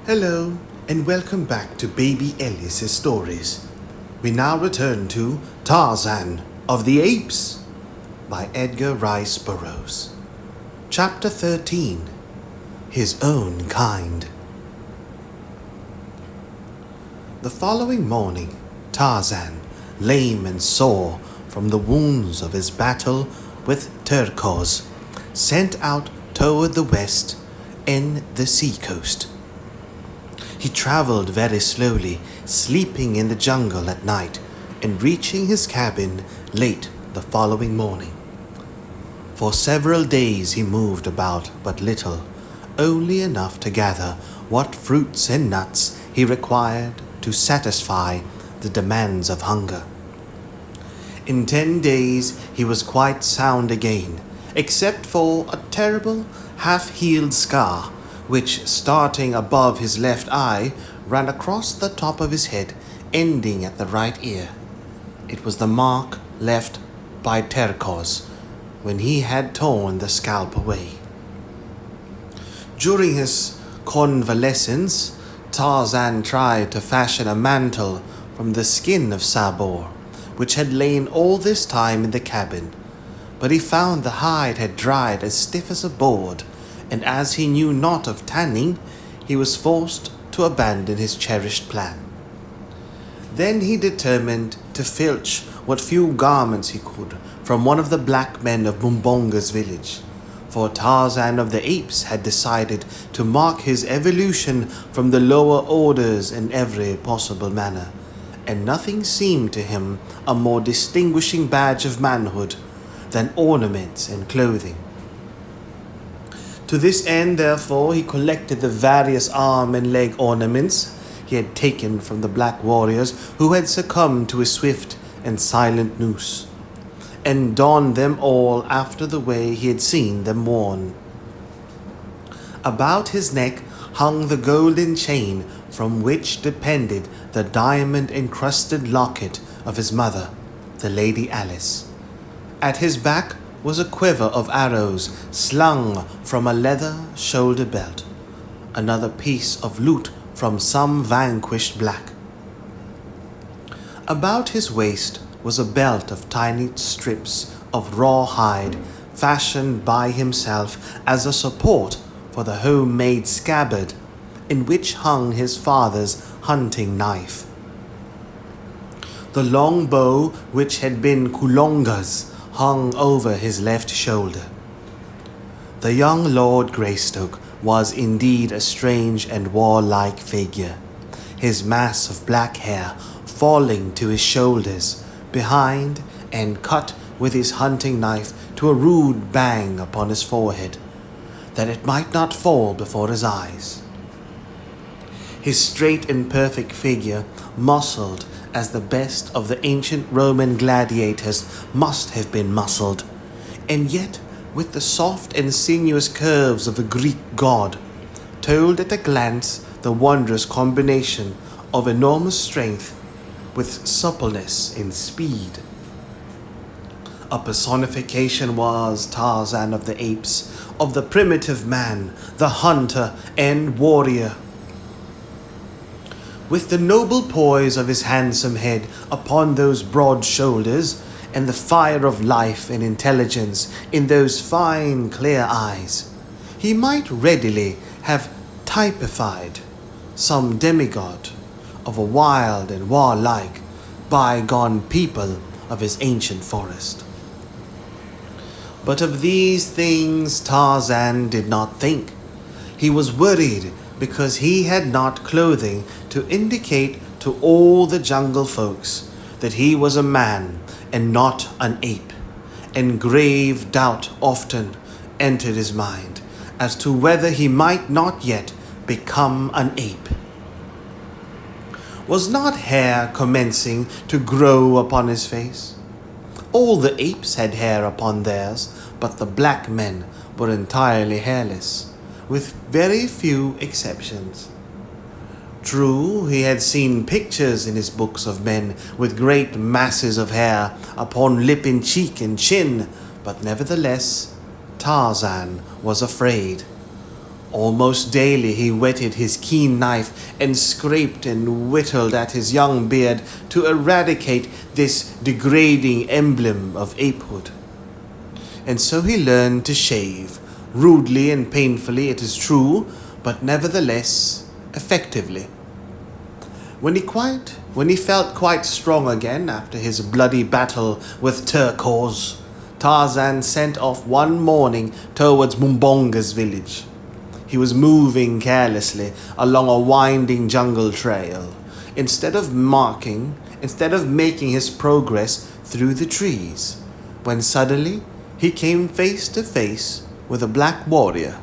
Hello, and welcome back to Baby Ellis' stories. We now return to Tarzan of the Apes by Edgar Rice Burroughs. Chapter 13 His Own Kind. The following morning, Tarzan, lame and sore from the wounds of his battle with Turcos, set out toward the west and the seacoast. He traveled very slowly, sleeping in the jungle at night and reaching his cabin late the following morning. For several days he moved about but little, only enough to gather what fruits and nuts he required to satisfy the demands of hunger. In 10 days he was quite sound again, except for a terrible half-healed scar which, starting above his left eye, ran across the top of his head, ending at the right ear. It was the mark left by Turcos when he had torn the scalp away. During his convalescence, Tarzan tried to fashion a mantle from the skin of Sabor, which had lain all this time in the cabin, but he found the hide had dried as stiff as a board, and as he knew not of tanning, he was forced to abandon his cherished plan. Then he determined to filch what few garments he could from one of the black men of Mumbonga's village, for Tarzan of the Apes had decided to mark his evolution from the lower orders in every possible manner, and nothing seemed to him a more distinguishing badge of manhood than ornaments and clothing. To this end, therefore, he collected the various arm and leg ornaments he had taken from the black warriors who had succumbed to his swift and silent noose, and donned them all after the way he had seen them worn. About his neck hung the golden chain from which depended the diamond-encrusted locket of his mother, the Lady Alice. At his back was a quiver of arrows slung from a leather shoulder belt, another piece of loot from some vanquished black. About his waist was a belt of tiny strips of raw hide fashioned by himself as a support for the homemade scabbard in which hung his father's hunting knife. The long bow, which had been Kulonga's, hung over his left shoulder. The young Lord Greystoke was indeed a strange and warlike figure, his mass of black hair falling to his shoulders behind and cut with his hunting knife to a rude bang upon his forehead, that it might not fall before his eyes. His straight and perfect figure, muscled as the best of the ancient Roman gladiators must have been muscled, and yet with the soft and sinuous curves of a Greek god, told at a glance the wondrous combination of enormous strength with suppleness and speed. A personification was Tarzan of the Apes, of the primitive man, the hunter and warrior. With the noble poise of his handsome head upon those broad shoulders, and the fire of life and intelligence in those fine, clear eyes, he might readily have typified some demigod of a wild and warlike, bygone people of his ancient forest. But of these things Tarzan did not think. He was worried because he had not clothing to indicate to all the jungle folks that he was a man and not an ape, and grave doubt often entered his mind as to whether he might not yet become an ape. Was not hair commencing to grow upon his face? All the apes had hair upon theirs, but the black men were entirely hairless, with very few exceptions. True, he had seen pictures in his books of men with great masses of hair upon lip and cheek and chin, but nevertheless, Tarzan was afraid. Almost daily he whetted his keen knife and scraped and whittled at his young beard to eradicate this degrading emblem of apehood. And so he learned to shave, rudely and painfully it is true, but nevertheless effectively. When he felt quite strong again after his bloody battle with Turquoise, Tarzan sent off one morning towards Mumbonga's village. He was moving carelessly along a winding jungle trail, instead of making his progress through the trees, when suddenly he came face to face with a black warrior.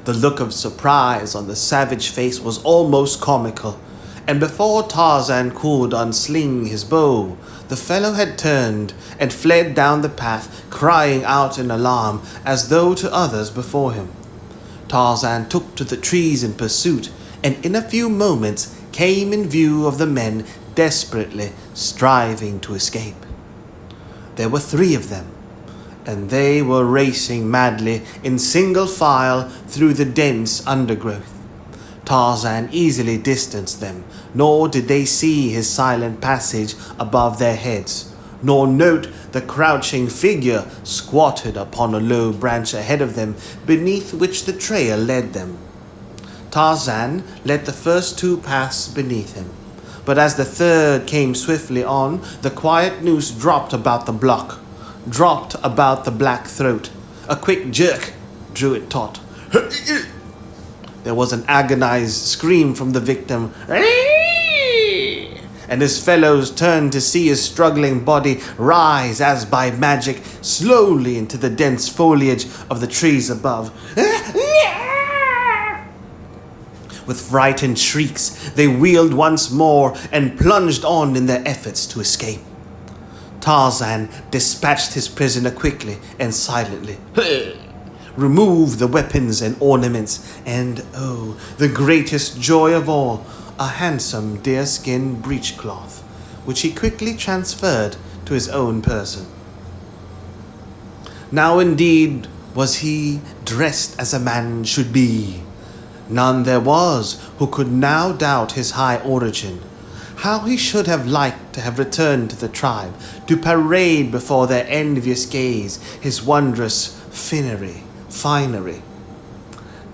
The look of surprise on the savage face was almost comical, and before Tarzan could unsling his bow, the fellow had turned and fled down the path, crying out in alarm as though to others before him. Tarzan took to the trees in pursuit, and in a few moments came in view of the men desperately striving to escape. There were 3 of them, and they were racing madly in single file through the dense undergrowth. Tarzan easily distanced them, nor did they see his silent passage above their heads, nor note the crouching figure squatted upon a low branch ahead of them, beneath which the trail led them. Tarzan let the first 2 pass beneath him, but as the third came swiftly on, the quiet noose dropped about the black throat. A quick jerk drew it taut. There was an agonized scream from the victim, and his fellows turned to see his struggling body rise as by magic slowly into the dense foliage of the trees above. With frightened shrieks, they wheeled once more and plunged on in their efforts to escape. Tarzan dispatched his prisoner quickly and silently, removed the weapons and ornaments, and, oh, the greatest joy of all, a handsome deerskin breechcloth, which he quickly transferred to his own person. Now indeed was he dressed as a man should be. None there was who could now doubt his high origin. How he should have liked to have returned to the tribe, to parade before their envious gaze his wondrous finery.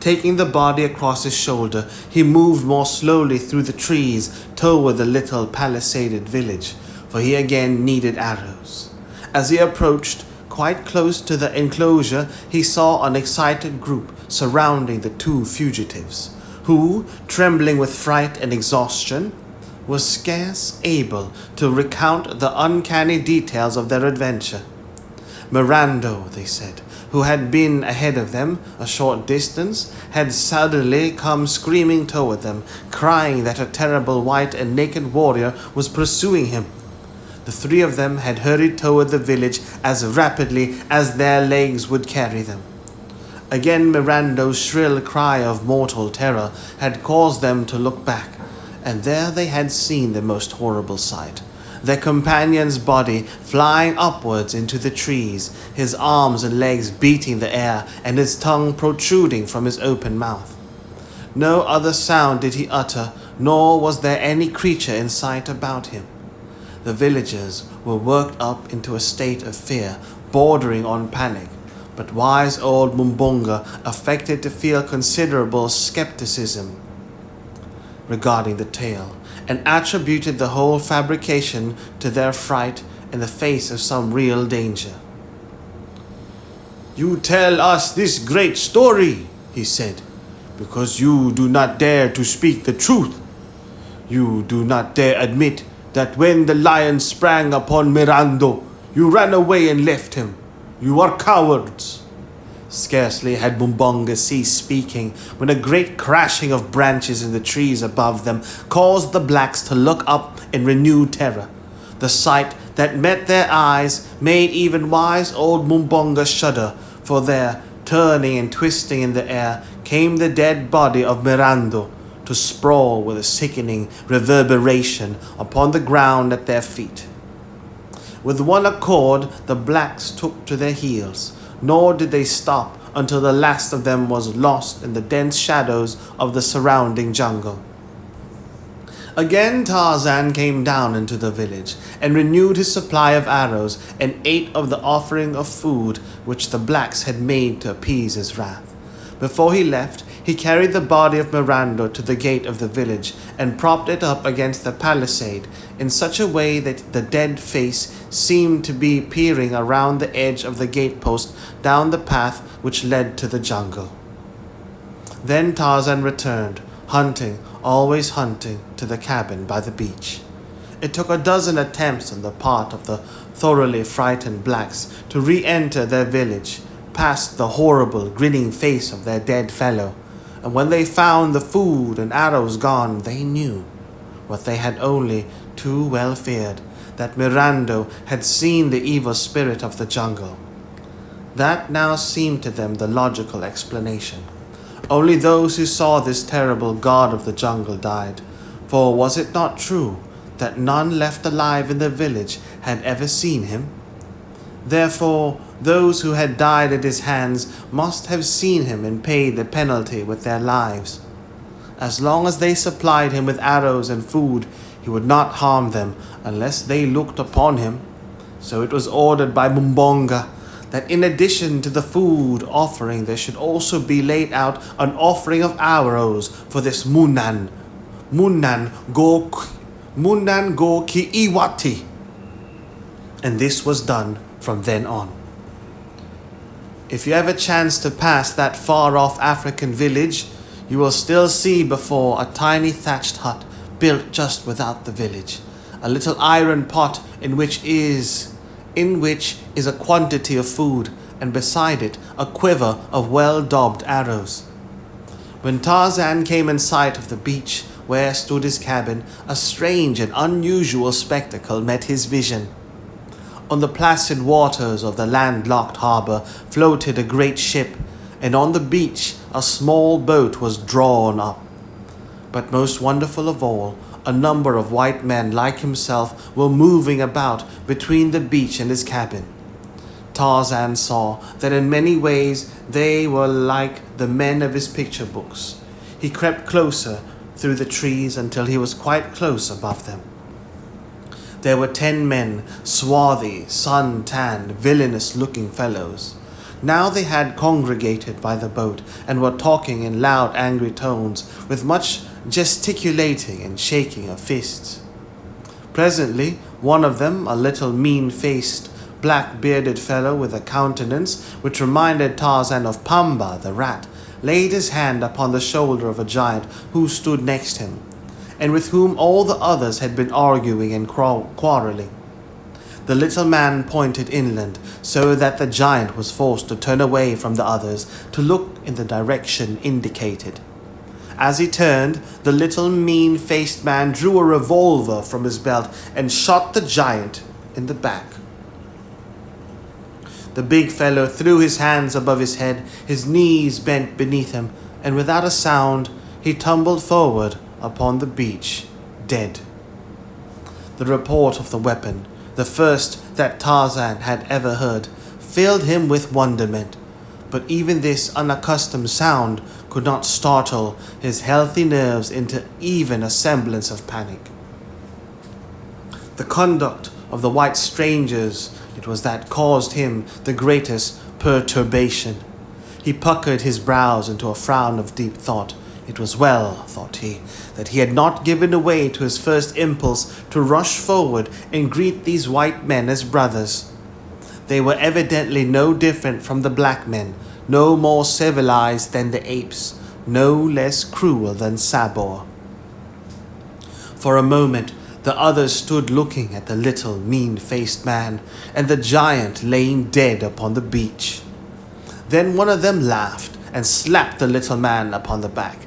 Taking the body across his shoulder, he moved more slowly through the trees toward the little palisaded village, for he again needed arrows. As he approached quite close to the enclosure, he saw an excited group surrounding the 2 fugitives, who, trembling with fright and exhaustion, were scarce able to recount the uncanny details of their adventure. Mirando, they said, who had been ahead of them a short distance, had suddenly come screaming toward them, crying that a terrible white and naked warrior was pursuing him. The 3 of them had hurried toward the village as rapidly as their legs would carry them. Again Mirando's shrill cry of mortal terror had caused them to look back, and there they had seen the most horrible sight. Their companion's body flying upwards into the trees, his arms and legs beating the air, and his tongue protruding from his open mouth. No other sound did he utter, nor was there any creature in sight about him. The villagers were worked up into a state of fear, bordering on panic, but wise old Mumbonga affected to feel considerable skepticism regarding the tale, and attributed the whole fabrication to their fright in the face of some real danger. "You tell us this great story," he said, "because you do not dare to speak the truth. You do not dare admit that when the lion sprang upon Mirando, you ran away and left him. You are cowards." Scarcely had Mumbonga ceased speaking when a great crashing of branches in the trees above them caused the blacks to look up in renewed terror. The sight that met their eyes made even wise old Mumbonga shudder, for there, turning and twisting in the air, came the dead body of Mirando, to sprawl with a sickening reverberation upon the ground at their feet. With one accord, the blacks took to their heels, nor did they stop until the last of them was lost in the dense shadows of the surrounding jungle. Again Tarzan came down into the village and renewed his supply of arrows and ate of the offering of food which the blacks had made to appease his wrath. Before he left, he carried the body of Miranda to the gate of the village and propped it up against the palisade in such a way that the dead face seemed to be peering around the edge of the gatepost down the path which led to the jungle. Then Tarzan returned, hunting, always hunting, to the cabin by the beach. It took a dozen attempts on the part of the thoroughly frightened blacks to re-enter their village, past the horrible, grinning face of their dead fellow, and when they found the food and arrows gone, they knew, what they had only too well feared, that Miranda had seen the evil spirit of the jungle. That now seemed to them the logical explanation. Only those who saw this terrible god of the jungle died, for was it not true that none left alive in the village had ever seen him? Therefore, those who had died at his hands must have seen him and paid the penalty with their lives. As long as they supplied him with arrows and food, he would not harm them unless they looked upon him. So it was ordered by Mumbonga that in addition to the food offering there should also be laid out an offering of arrows for this Munan go ki iwati. And this was done from then on. If you ever chance to pass that far-off African village, you will still see before a tiny thatched hut built just without the village, a little iron pot in which is a quantity of food, and beside it a quiver of well-daubed arrows. When Tarzan came in sight of the beach where stood his cabin, a strange and unusual spectacle met his vision. On the placid waters of the landlocked harbor floated a great ship, and on the beach a small boat was drawn up. But most wonderful of all, a number of white men like himself were moving about between the beach and his cabin. Tarzan saw that in many ways they were like the men of his picture books. He crept closer through the trees until he was quite close above them. There were 10 men, swarthy, sun-tanned, villainous-looking fellows. Now they had congregated by the boat and were talking in loud, angry tones, with much gesticulating and shaking of fists. Presently, one of them, a little mean-faced, black-bearded fellow with a countenance which reminded Tarzan of Pamba the rat, laid his hand upon the shoulder of a giant who stood next him, and with whom all the others had been arguing and quarreling. The little man pointed inland, so that the giant was forced to turn away from the others to look in the direction indicated. As he turned, the little mean-faced man drew a revolver from his belt and shot the giant in the back. The big fellow threw his hands above his head, his knees bent beneath him, and without a sound he tumbled forward upon the beach, dead. The report of the weapon, the first that Tarzan had ever heard, filled him with wonderment, but even this unaccustomed sound could not startle his healthy nerves into even a semblance of panic. The conduct of the white strangers, it was that caused him the greatest perturbation. He puckered his brows into a frown of deep thought. It was well, thought he, that he had not given way to his first impulse to rush forward and greet these white men as brothers. They were evidently no different from the black men, no more civilized than the apes, no less cruel than Sabor. For a moment, the others stood looking at the little mean-faced man and the giant laying dead upon the beach. Then one of them laughed and slapped the little man upon the back.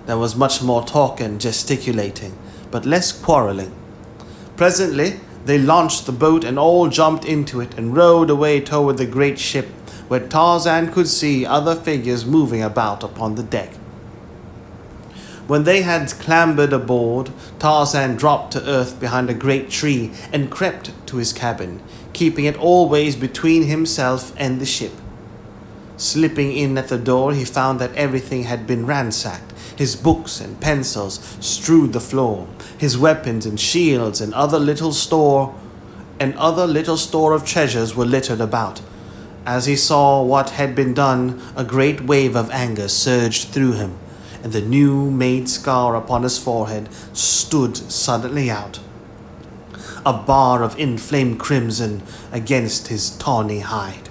There was much more talk and gesticulating, but less quarreling. Presently, they launched the boat and all jumped into it and rowed away toward the great ship, where Tarzan could see other figures moving about upon the deck. When they had clambered aboard, Tarzan dropped to earth behind a great tree and crept to his cabin, keeping it always between himself and the ship. Slipping in at the door, he found that everything had been ransacked. His books and pencils strewed the floor. His weapons and shields and other little store of treasures were littered about. As he saw what had been done, a great wave of anger surged through him, and the new-made scar upon his forehead stood suddenly out, a bar of inflamed crimson against his tawny hide.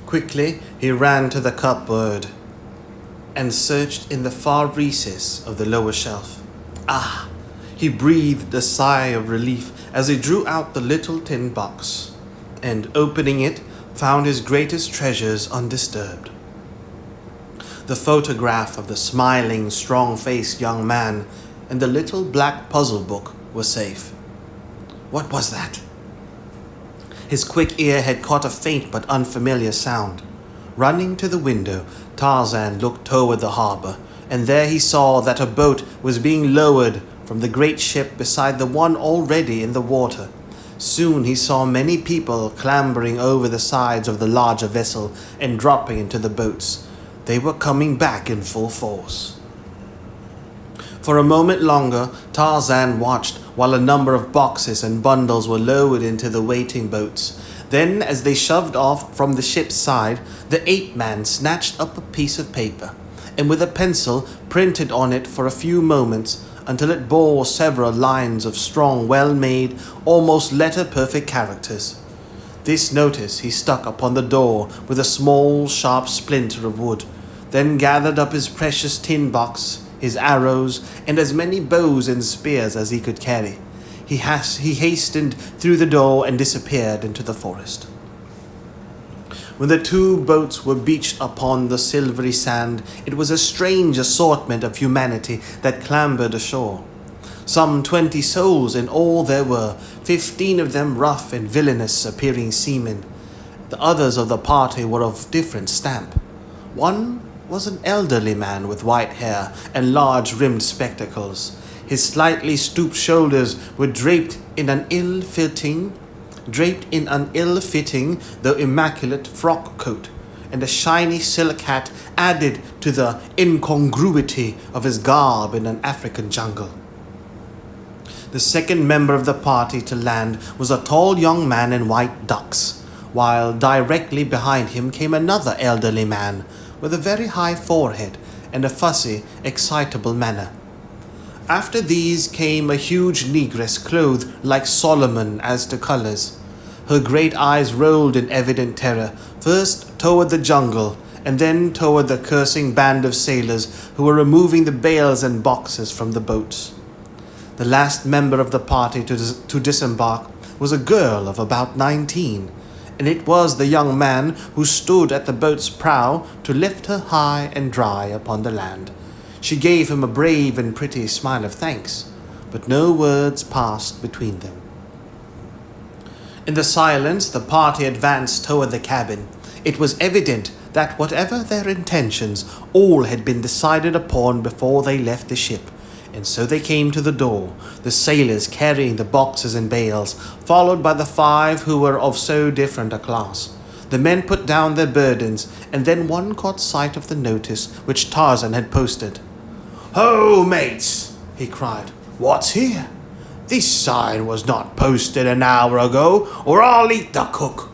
Quickly he ran to the cupboard and searched in the far recess of the lower shelf. Ah! He breathed a sigh of relief as he drew out the little tin box, and opening it, found his greatest treasures undisturbed. The photograph of the smiling, strong-faced young man and the little black puzzle book were safe. What was that? His quick ear had caught a faint but unfamiliar sound. Running to the window, Tarzan looked toward the harbor, and there he saw that a boat was being lowered from the great ship beside the one already in the water. Soon he saw many people clambering over the sides of the larger vessel and dropping into the boats. They were coming back in full force. For a moment longer, Tarzan watched while a number of boxes and bundles were lowered into the waiting boats. Then, as they shoved off from the ship's side, the ape man snatched up a piece of paper, and with a pencil printed on it for a few moments until it bore several lines of strong, well-made, almost letter-perfect characters. This notice he stuck upon the door with a small, sharp splinter of wood, then gathered up his precious tin box, his arrows, and as many bows and spears as he could carry. He hastened through the door and disappeared into the forest. When the two boats were beached upon the silvery sand, it was a strange assortment of humanity that clambered ashore. Some 20 souls in all there were, 15 of them rough and villainous-appearing seamen. The others of the party were of different stamp. One was an elderly man with white hair and large-rimmed spectacles. His slightly stooped shoulders were draped in an ill-fitting, though immaculate frock coat, and a shiny silk hat added to the incongruity of his garb in an African jungle. The second member of the party to land was a tall young man in white ducks, while directly behind him came another elderly man with a very high forehead and a fussy, excitable manner. After these came a huge negress clothed like Solomon as to colors. Her great eyes rolled in evident terror, first toward the jungle, and then toward the cursing band of sailors who were removing the bales and boxes from the boats. The last member of the party to disembark was a girl of about 19, and it was the young man who stood at the boat's prow to lift her high and dry upon the land. She gave him a brave and pretty smile of thanks, but no words passed between them. In the silence, the party advanced toward the cabin. It was evident that whatever their intentions, all had been decided upon before they left the ship, and so they came to the door, the sailors carrying the boxes and bales, followed by the 5 who were of so different a class. The men put down their burdens, and then one caught sight of the notice which Tarzan had posted. "Ho, mates!" he cried. "What's here? This sign was not posted an hour ago, or I'll eat the cook."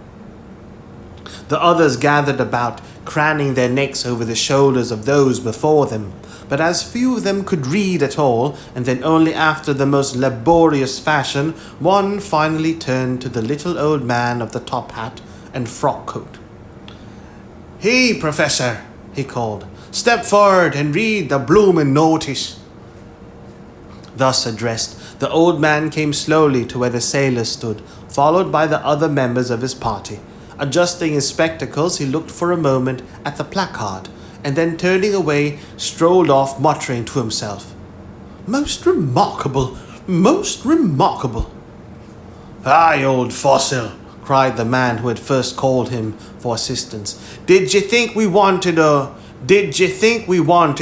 The others gathered about, craning their necks over the shoulders of those before them, but as few of them could read at all, and then only after the most laborious fashion, one finally turned to the little old man of the top hat and frock coat. "Hey, Professor," he called, "step forward and read the bloomin' notice." Thus addressed, the old man came slowly to where the sailors stood, followed by the other members of his party. Adjusting his spectacles, he looked for a moment at the placard, and then turning away, strolled off, muttering to himself, "Most remarkable, most remarkable." "Aye, old fossil," cried the man who had first called him for assistance. Did you think we wanted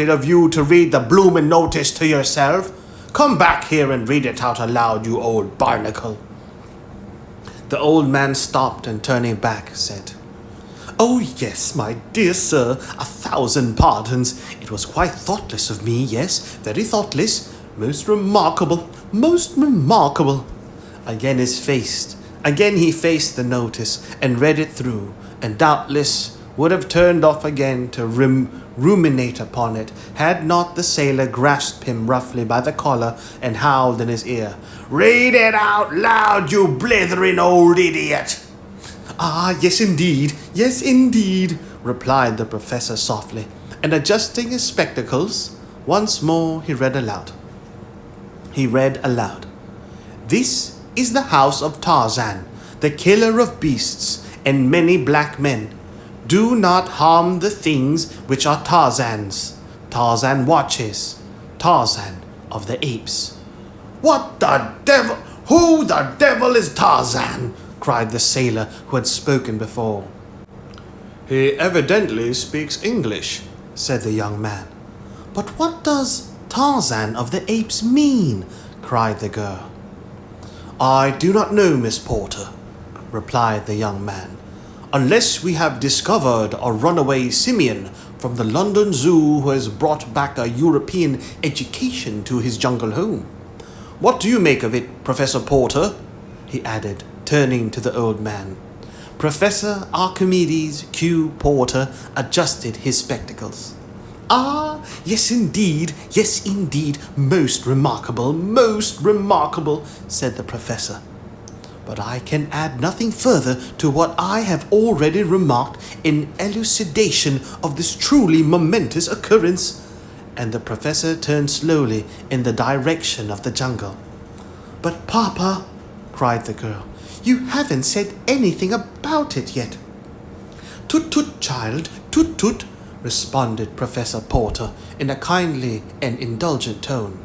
of you to read the bloomin' notice to yourself? Come back here and read it out aloud, you old barnacle." The old man stopped and turning back said, "Oh yes, my dear sir, 1,000 pardons. It was quite thoughtless of me, yes, very thoughtless. Most remarkable, most remarkable." Again he faced the notice and read it through, and doubtless would have turned off again to ruminate upon it, had not the sailor grasped him roughly by the collar and howled in his ear, "Read it out loud, you blithering old idiot!" "Ah, yes indeed," replied the professor softly, and adjusting his spectacles, once more he read aloud. He read aloud, "This is the house of Tarzan, the killer of beasts and many black men. Do not harm the things which are Tarzan's. Tarzan watches. Tarzan of the Apes." "What the devil? Who the devil is Tarzan?" cried the sailor who had spoken before. "He evidently speaks English," said the young man. "But what does Tarzan of the Apes mean?" cried the girl. "I do not know, Miss Porter," replied the young man, "unless we have discovered a runaway simian from the London Zoo who has brought back a European education to his jungle home. What do you make of it, Professor Porter?" he added, turning to the old man. Professor Archimedes Q. Porter adjusted his spectacles. "Ah, yes indeed, most remarkable, said the professor. "But I can add nothing further to what I have already remarked in elucidation of this truly momentous occurrence." And the professor turned slowly in the direction of the jungle. "But Papa," cried the girl, "you haven't said anything about it yet." "Tut tut, child, tut tut," responded Professor Porter in a kindly and indulgent tone.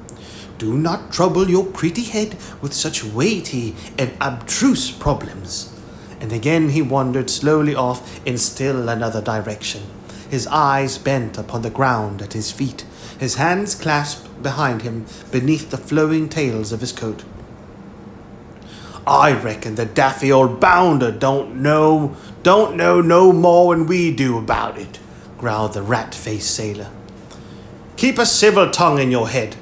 "Do not trouble your pretty head with such weighty and abstruse problems." And again he wandered slowly off in still another direction, his eyes bent upon the ground at his feet, his hands clasped behind him beneath the flowing tails of his coat. "I reckon the daffy old bounder don't know no more than we do about it," growled the rat-faced sailor. "Keep a civil tongue in your head,"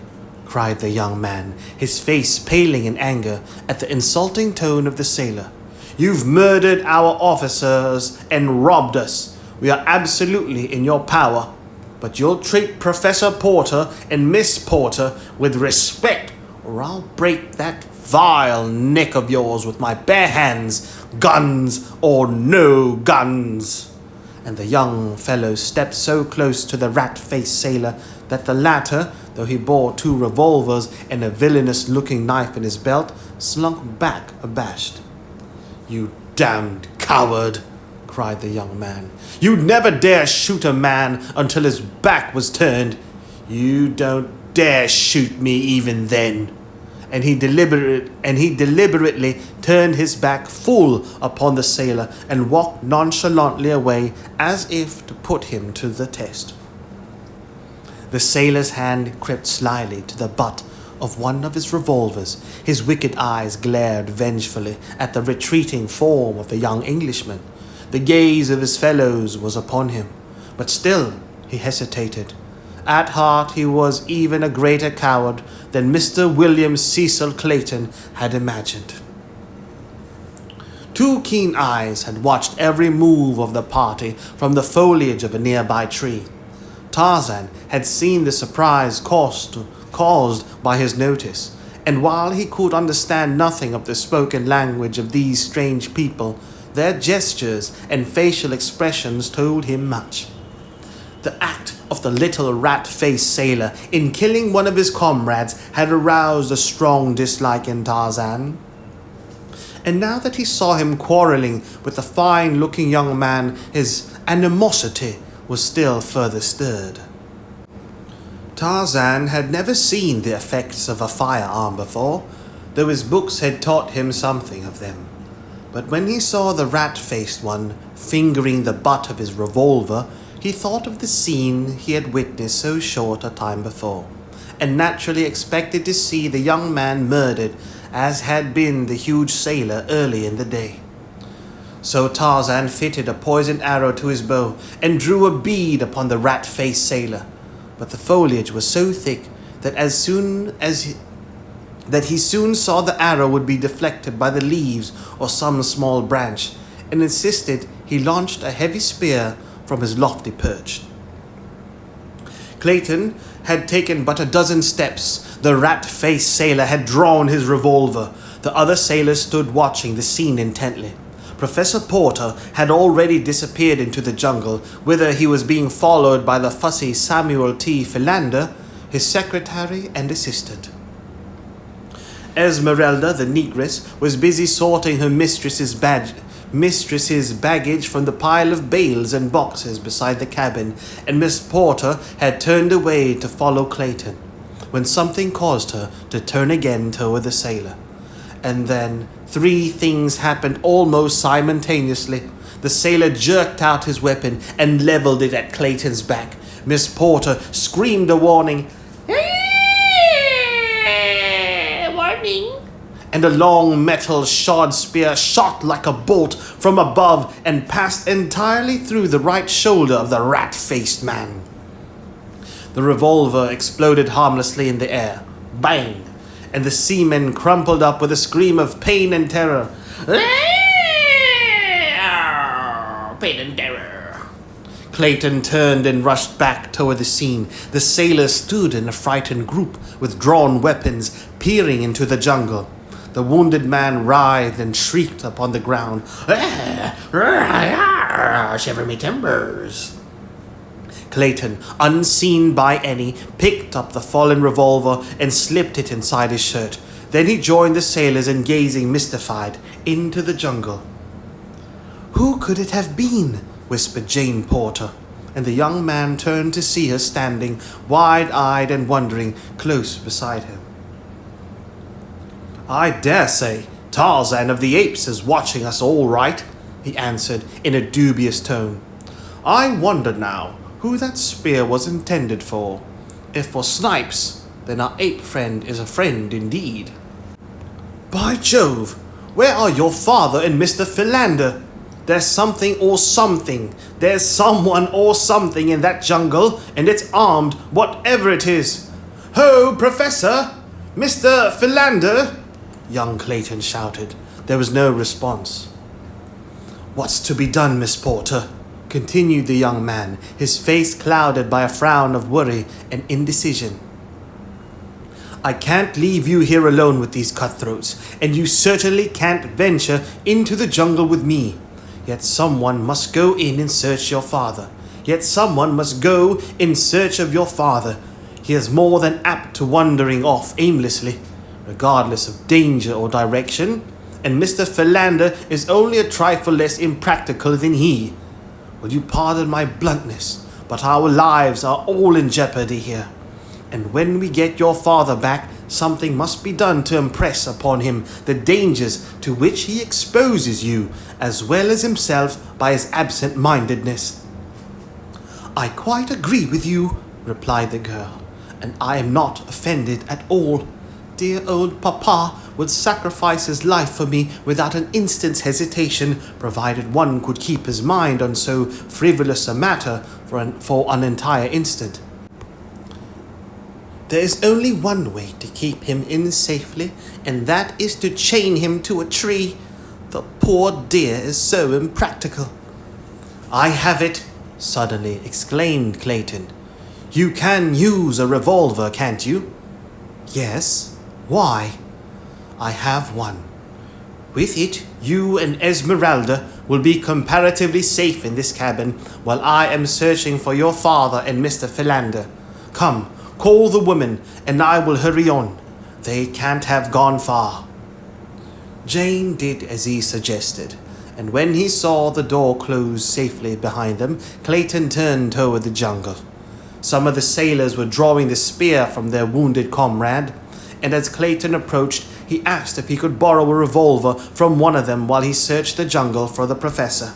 cried the young man, his face paling in anger at the insulting tone of the sailor. "You've murdered our officers and robbed us. We are absolutely in your power. But you'll treat Professor Porter and Miss Porter with respect, or I'll break that vile neck of yours with my bare hands, guns or no guns." And the young fellow stepped so close to the rat-faced sailor that the latter, though he bore 2 revolvers and a villainous-looking knife in his belt, slunk back abashed. "You damned coward!" cried the young man. "You'd never dare shoot a man until his back was turned. You don't dare shoot me even then." And he deliberately turned his back full upon the sailor and walked nonchalantly away as if to put him to the test. The sailor's hand crept slyly to the butt of one of his revolvers. His wicked eyes glared vengefully at the retreating form of the young Englishman. The gaze of his fellows was upon him, but still he hesitated. At heart he was even a greater coward than Mr. William Cecil Clayton had imagined. 2 keen eyes had watched every move of the party from the foliage of a nearby tree. Tarzan had seen the surprise caused by his notice, and while he could understand nothing of the spoken language of these strange people, their gestures and facial expressions told him much. The act of the little rat-faced sailor in killing one of his comrades had aroused a strong dislike in Tarzan. And now that he saw him quarreling with the fine-looking young man, his animosity was still further stirred. Tarzan had never seen the effects of a firearm before, though his books had taught him something of them. But when he saw the rat-faced one fingering the butt of his revolver, he thought of the scene he had witnessed so short a time before, and naturally expected to see the young man murdered, as had been the huge sailor early in the day. So Tarzan fitted a poisoned arrow to his bow and drew a bead upon the rat-faced sailor. But the foliage was so thick that he soon saw the arrow would be deflected by the leaves or some small branch, and insisted he launched a heavy spear from his lofty perch. Clayton had taken but a dozen steps. The rat-faced sailor had drawn his revolver. The other sailors stood watching the scene intently. Professor Porter had already disappeared into the jungle, whither he was being followed by the fussy Samuel T. Philander, his secretary and assistant. Esmeralda, the negress, was busy sorting her mistress's baggage from the pile of bales and boxes beside the cabin, and Miss Porter had turned away to follow Clayton, when something caused her to turn again toward the sailor. And then 3 things happened almost simultaneously. The sailor jerked out his weapon and leveled it at Clayton's back. Miss Porter screamed a warning, warning, and a long metal-shod spear shot like a bolt from above and passed entirely through the right shoulder of the rat-faced man. The revolver exploded harmlessly in the air. Bang! And the seaman crumpled up with a scream of pain and terror. Pain and terror. Clayton turned and rushed back toward the scene. The sailors stood in a frightened group with drawn weapons, peering into the jungle. The wounded man writhed and shrieked upon the ground. Shiver me timbers. Clayton, unseen by any, picked up the fallen revolver and slipped it inside his shirt. Then he joined the sailors in gazing mystified into the jungle. "Who could it have been?" whispered Jane Porter, and the young man turned to see her standing, wide-eyed and wondering, close beside him. "I dare say Tarzan of the Apes is watching us all right," he answered in a dubious tone. "I wonder now who that spear was intended for. If for Snipes, then our ape friend is a friend indeed." "By Jove, where are your father and Mr. Philander? There's something or something. There's someone or something in that jungle, and it's armed, whatever it is. Ho, Professor! Mr. Philander!" young Clayton shouted. There was no response. "What's to be done, Miss Porter?" continued the young man, his face clouded by a frown of worry and indecision. "I can't leave you here alone with these cutthroats, and you certainly can't venture into the jungle with me. Yet someone must go in and search your father. Yet someone must go in search of your father. He is more than apt to wandering off aimlessly, regardless of danger or direction, and Mr. Philander is only a trifle less impractical than he. Will you pardon my bluntness, but our lives are all in jeopardy here. And when we get your father back, something must be done to impress upon him the dangers to which he exposes you, as well as himself, by his absent-mindedness." "I quite agree with you," replied the girl, "and I am not offended at all. Dear old Papa would sacrifice his life for me without an instant's hesitation, provided one could keep his mind on so frivolous a matter for an entire instant. There is only one way to keep him in safely, and that is to chain him to a tree. The poor dear is so impractical." "I have it!" suddenly exclaimed Clayton. "You can use a revolver, can't you?" "Yes. Why?" "I have one. With it, you and Esmeralda will be comparatively safe in this cabin while I am searching for your father and Mr. Philander. Come, call the women, and I will hurry on. They can't have gone far." Jane did as he suggested, and when he saw the door close safely behind them, Clayton turned toward the jungle. Some of the sailors were drawing the spear from their wounded comrade, and as Clayton approached, he asked if he could borrow a revolver from one of them while he searched the jungle for the professor.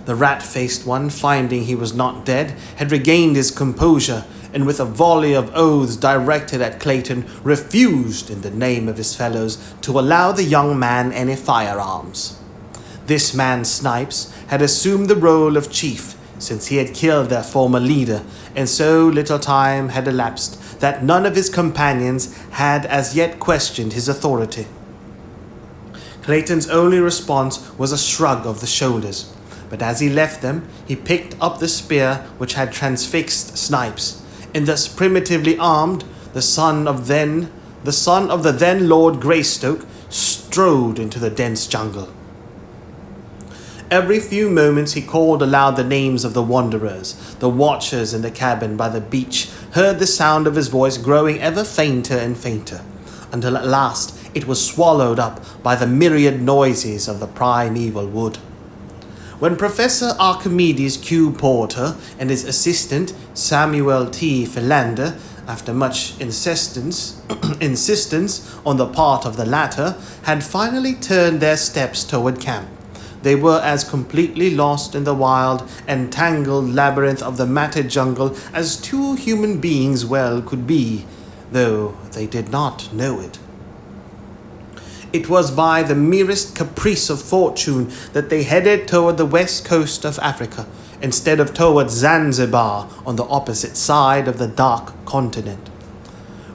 The rat-faced one, finding he was not dead, had regained his composure, and with a volley of oaths directed at Clayton, refused, in the name of his fellows, to allow the young man any firearms. This man, Snipes, had assumed the role of chief, since he had killed their former leader, and so little time had elapsed that none of his companions had as yet questioned his authority. Clayton's only response was a shrug of the shoulders, but as he left them, he picked up the spear which had transfixed Snipes, and thus primitively armed, the son of the then Lord Greystoke strode into the dense jungle. Every few moments he called aloud the names of the wanderers. The watchers in the cabin by the beach heard the sound of his voice growing ever fainter and fainter, until at last it was swallowed up by the myriad noises of the primeval wood. When Professor Archimedes Q. Porter and his assistant Samuel T. Philander, after much insistence on the part of the latter, had finally turned their steps toward camp, they were as completely lost in the wild and tangled labyrinth of the matted jungle as two human beings well could be, though they did not know it. It was by the merest caprice of fortune that they headed toward the west coast of Africa, instead of toward Zanzibar on the opposite side of the dark continent.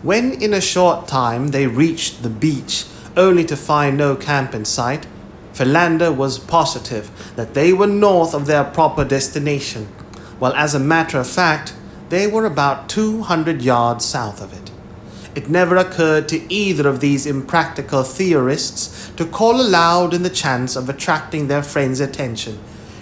When in a short time they reached the beach, only to find no camp in sight, Philander was positive that they were north of their proper destination, while as a matter of fact, they were about 200 yards south of it. It never occurred to either of these impractical theorists to call aloud in the chance of attracting their friends' attention.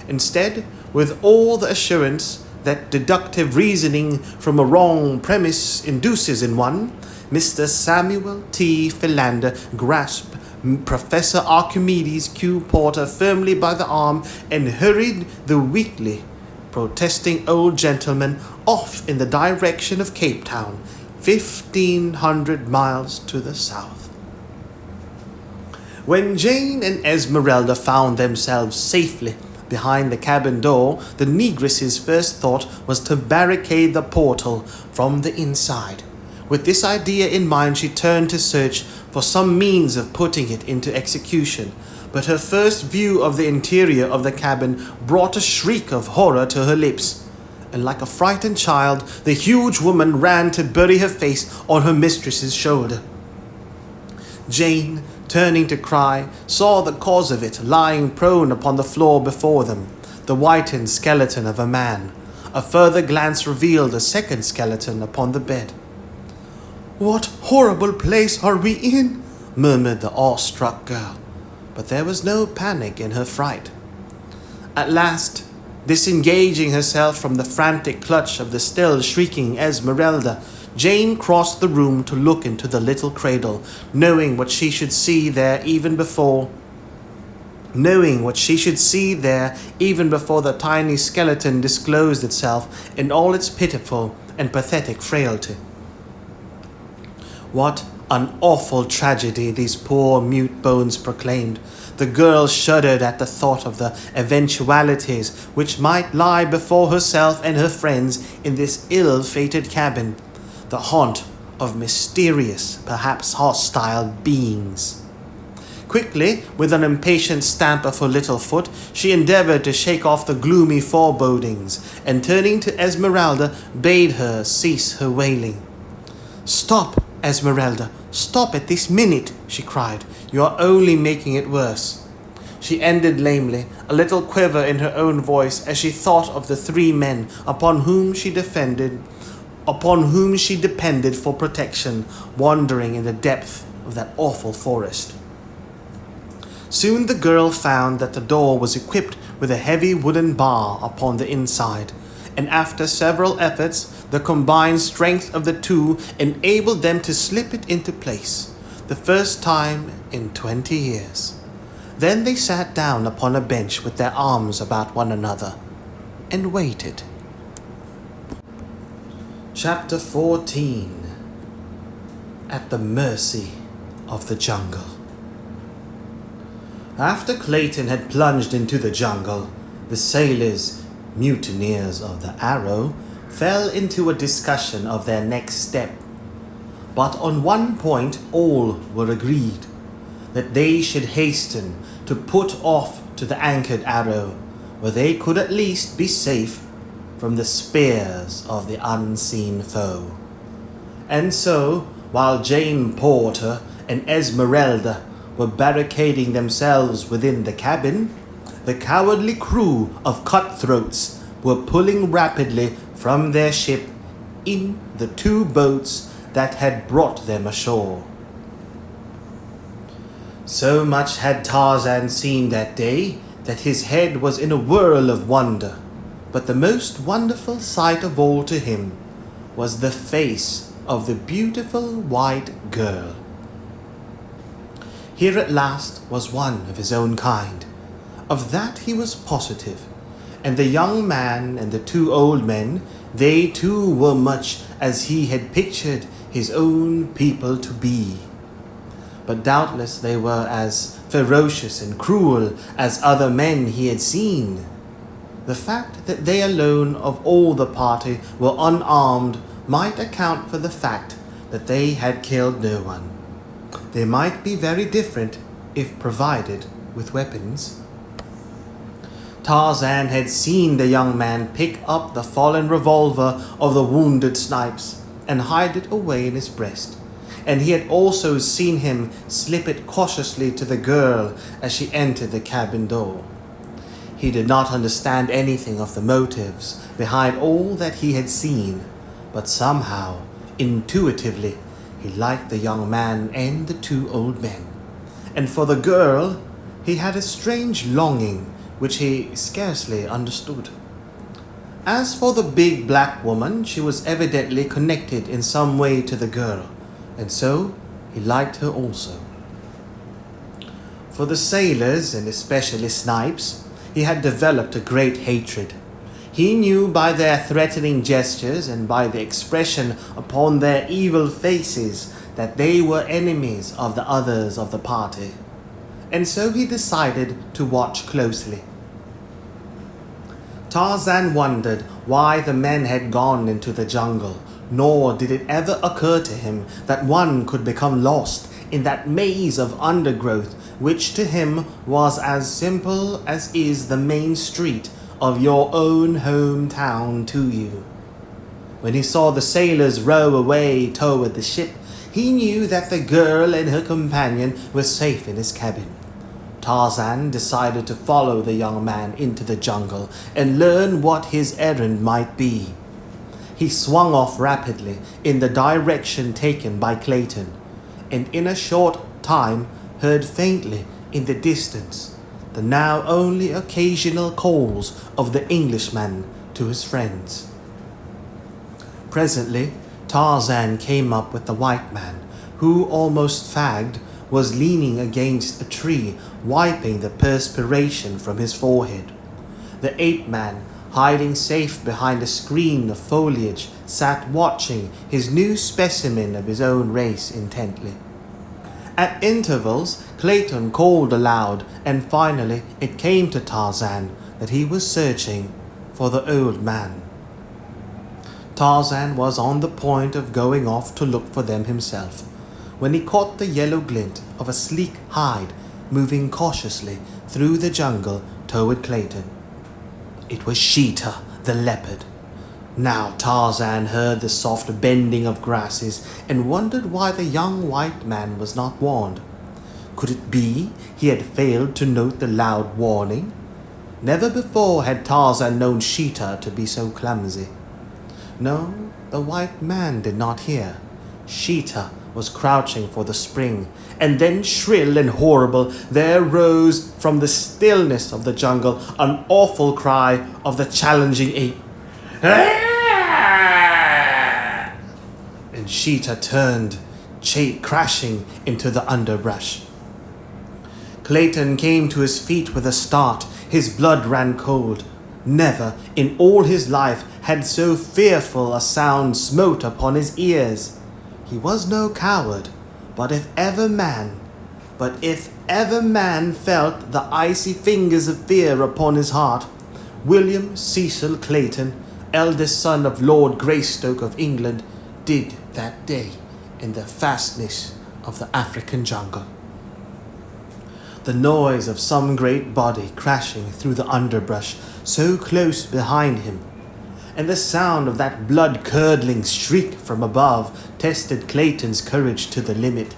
Instead, with all the assurance that deductive reasoning from a wrong premise induces in one, Mr. Samuel T. Philander grasped Professor Archimedes Q. Porter firmly by the arm and hurried the weakly protesting old gentleman off in the direction of Cape Town, 1,500 miles to the south. When Jane and Esmeralda found themselves safely behind the cabin door, the negress's first thought was to barricade the portal from the inside. With this idea in mind, she turned to search for some means of putting it into execution, but her first view of the interior of the cabin brought a shriek of horror to her lips, and like a frightened child, the huge woman ran to bury her face on her mistress's shoulder. Jane, turning to cry, saw the cause of it lying prone upon the floor before them, the whitened skeleton of a man. A further glance revealed a second skeleton upon the bed. "What horrible place are we in?" murmured the awestruck girl, but there was no panic in her fright. At last, disengaging herself from the frantic clutch of the still shrieking Esmeralda, Jane crossed the room to look into the little cradle, knowing what she should see there even before the tiny skeleton disclosed itself in all its pitiful and pathetic frailty. What an awful tragedy these poor mute bones proclaimed. The girl shuddered at the thought of the eventualities which might lie before herself and her friends in this ill-fated cabin, the haunt of mysterious, perhaps hostile beings. Quickly, with an impatient stamp of her little foot, she endeavored to shake off the gloomy forebodings, and turning to Esmeralda, bade her cease her wailing. "Stop, Esmeralda, stop it this minute," she cried. "You are only making it worse." She ended lamely, a little quiver in her own voice as she thought of the three men upon whom she depended for protection, wandering in the depth of that awful forest. Soon the girl found that the door was equipped with a heavy wooden bar upon the inside, and after several efforts, the combined strength of the two enabled them to slip it into place, the first time in 20 years. Then they sat down upon a bench with their arms about one another and waited. Chapter 14. At the Mercy of the Jungle. After Clayton had plunged into the jungle, The sailors, mutineers of the Arrow, fell into a discussion of their next step. But on one point all were agreed, that they should hasten to put off to the anchored Arrow, where they could at least be safe from the spears of the unseen foe. And so, while Jane Porter and Esmeralda were barricading themselves within the cabin, the cowardly crew of cutthroats were pulling rapidly from their ship in the 2 boats that had brought them ashore. So much had Tarzan seen that day that his head was in a whirl of wonder, but the most wonderful sight of all to him was the face of the beautiful white girl. Here at last was one of his own kind. Of that he was positive, and the young man and the 2 old men, they too were much as he had pictured his own people to be. But doubtless they were as ferocious and cruel as other men he had seen. The fact that they alone of all the party were unarmed might account for the fact that they had killed no one. They might be very different if provided with weapons. Tarzan had seen the young man pick up the fallen revolver of the wounded Snipes and hide it away in his breast, and he had also seen him slip it cautiously to the girl as she entered the cabin door. He did not understand anything of the motives behind all that he had seen, but somehow, intuitively, he liked the young man and the 2 old men, and for the girl he had a strange longing which he scarcely understood. As for the big black woman, she was evidently connected in some way to the girl, and so he liked her also. For the sailors, and especially Snipes, he had developed a great hatred. He knew by their threatening gestures and by the expression upon their evil faces that they were enemies of the others of the party, and so he decided to watch closely. Tarzan wondered why the men had gone into the jungle, nor did it ever occur to him that one could become lost in that maze of undergrowth which to him was as simple as is the main street of your own hometown to you. When he saw the sailors row away toward the ship, he knew that the girl and her companion were safe in his cabin. Tarzan decided to follow the young man into the jungle and learn what his errand might be. He swung off rapidly in the direction taken by Clayton, and in a short time heard faintly in the distance the now only occasional calls of the Englishman to his friends. Presently, Tarzan came up with the white man, who, almost fagged, was leaning against a tree, wiping the perspiration from his forehead. The ape man, hiding safe behind a screen of foliage, sat watching his new specimen of his own race intently. At intervals, Clayton called aloud, and finally it came to Tarzan that he was searching for the old man. Tarzan was on the point of going off to look for them himself, when he caught the yellow glint of a sleek hide moving cautiously through the jungle toward Clayton. It was Sheeta, the leopard. Now Tarzan heard the soft bending of grasses and wondered why the young white man was not warned. Could it be he had failed to note the loud warning? Never before had Tarzan known Sheeta to be so clumsy. No, the white man did not hear. Sheeta was crouching for the spring, and then shrill and horrible there rose from the stillness of the jungle an awful cry of the challenging ape. And Sheeta turned, crashing into the underbrush. Clayton came to his feet with a start. His blood ran cold. Never in all his life had so fearful a sound smote upon his ears. He was no coward, but if ever man felt the icy fingers of fear upon his heart, William Cecil Clayton, eldest son of Lord Greystoke of England, did that day in the fastness of the African jungle. The noise of some great body crashing through the underbrush so close behind him, and the sound of that blood-curdling shriek from above tested Clayton's courage to the limit,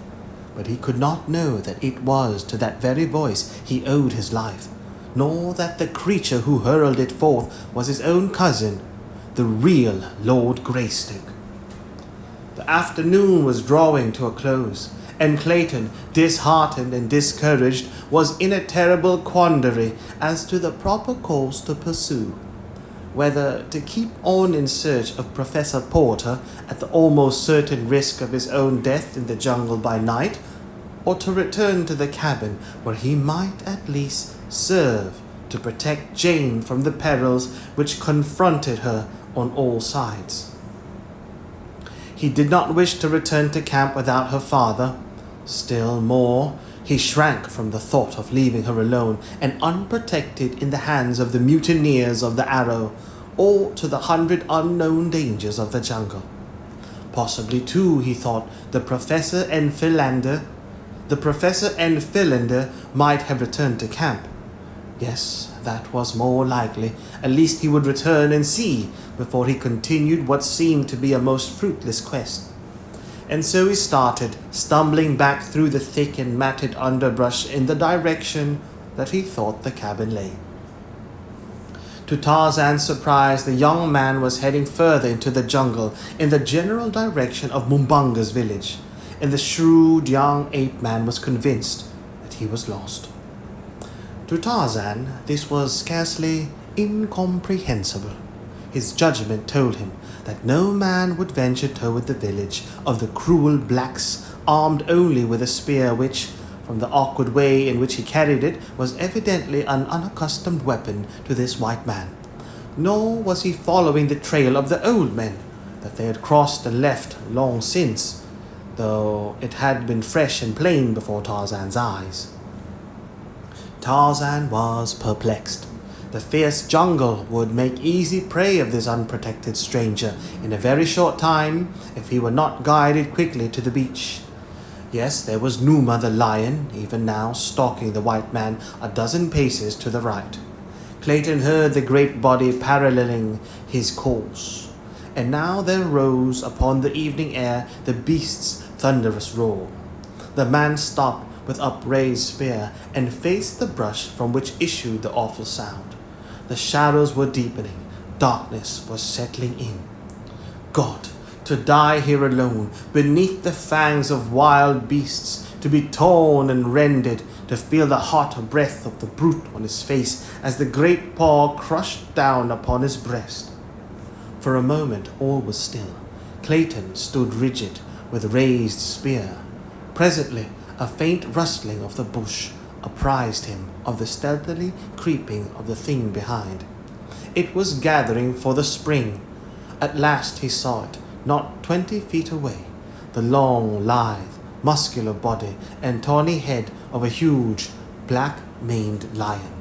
but he could not know that it was to that very voice he owed his life, nor that the creature who hurled it forth was his own cousin, the real Lord Greystoke. The afternoon was drawing to a close, and Clayton, disheartened and discouraged, was in a terrible quandary as to the proper course to pursue. Whether to keep on in search of Professor Porter at the almost certain risk of his own death in the jungle by night, or to return to the cabin where he might at least serve to protect Jane from the perils which confronted her on all sides. He did not wish to return to camp without her father. Still more, he shrank from the thought of leaving her alone and unprotected in the hands of the mutineers of the Arrow, or to the 100 unknown dangers of the jungle. Possibly, too, he thought, the Professor and Philander might have returned to camp. Yes, that was more likely. At least he would return and see before he continued what seemed to be a most fruitless quest. And so he started, stumbling back through the thick and matted underbrush in the direction that he thought the cabin lay. To Tarzan's surprise, the young man was heading further into the jungle in the general direction of Mumbanga's village, and the shrewd young ape man was convinced that he was lost. To Tarzan, this was scarcely incomprehensible. His judgment told him that no man would venture toward the village of the cruel blacks, armed only with a spear which, from the awkward way in which he carried it, was evidently an unaccustomed weapon to this white man. Nor was he following the trail of the old men that they had crossed and left long since, though it had been fresh and plain before Tarzan's eyes. Tarzan was perplexed. The fierce jungle would make easy prey of this unprotected stranger in a very short time if he were not guided quickly to the beach. Yes, there was Numa the lion, even now stalking the white man a dozen paces to the right. Clayton heard the great body paralleling his course, and now there rose upon the evening air the beast's thunderous roar. The man stopped with upraised spear and faced the brush from which issued the awful sound. The shadows were deepening. Darkness was settling in. God, to die here alone, beneath the fangs of wild beasts, to be torn and rended, to feel the hot breath of the brute on his face as the great paw crushed down upon his breast. For a moment all was still. Clayton stood rigid, with raised spear. Presently, a faint rustling of the bush apprised him of the stealthily creeping of the thing behind. It was gathering for the spring. At last he saw it, not 20 feet away, the long, lithe, muscular body and tawny head of a huge, black-maned lion.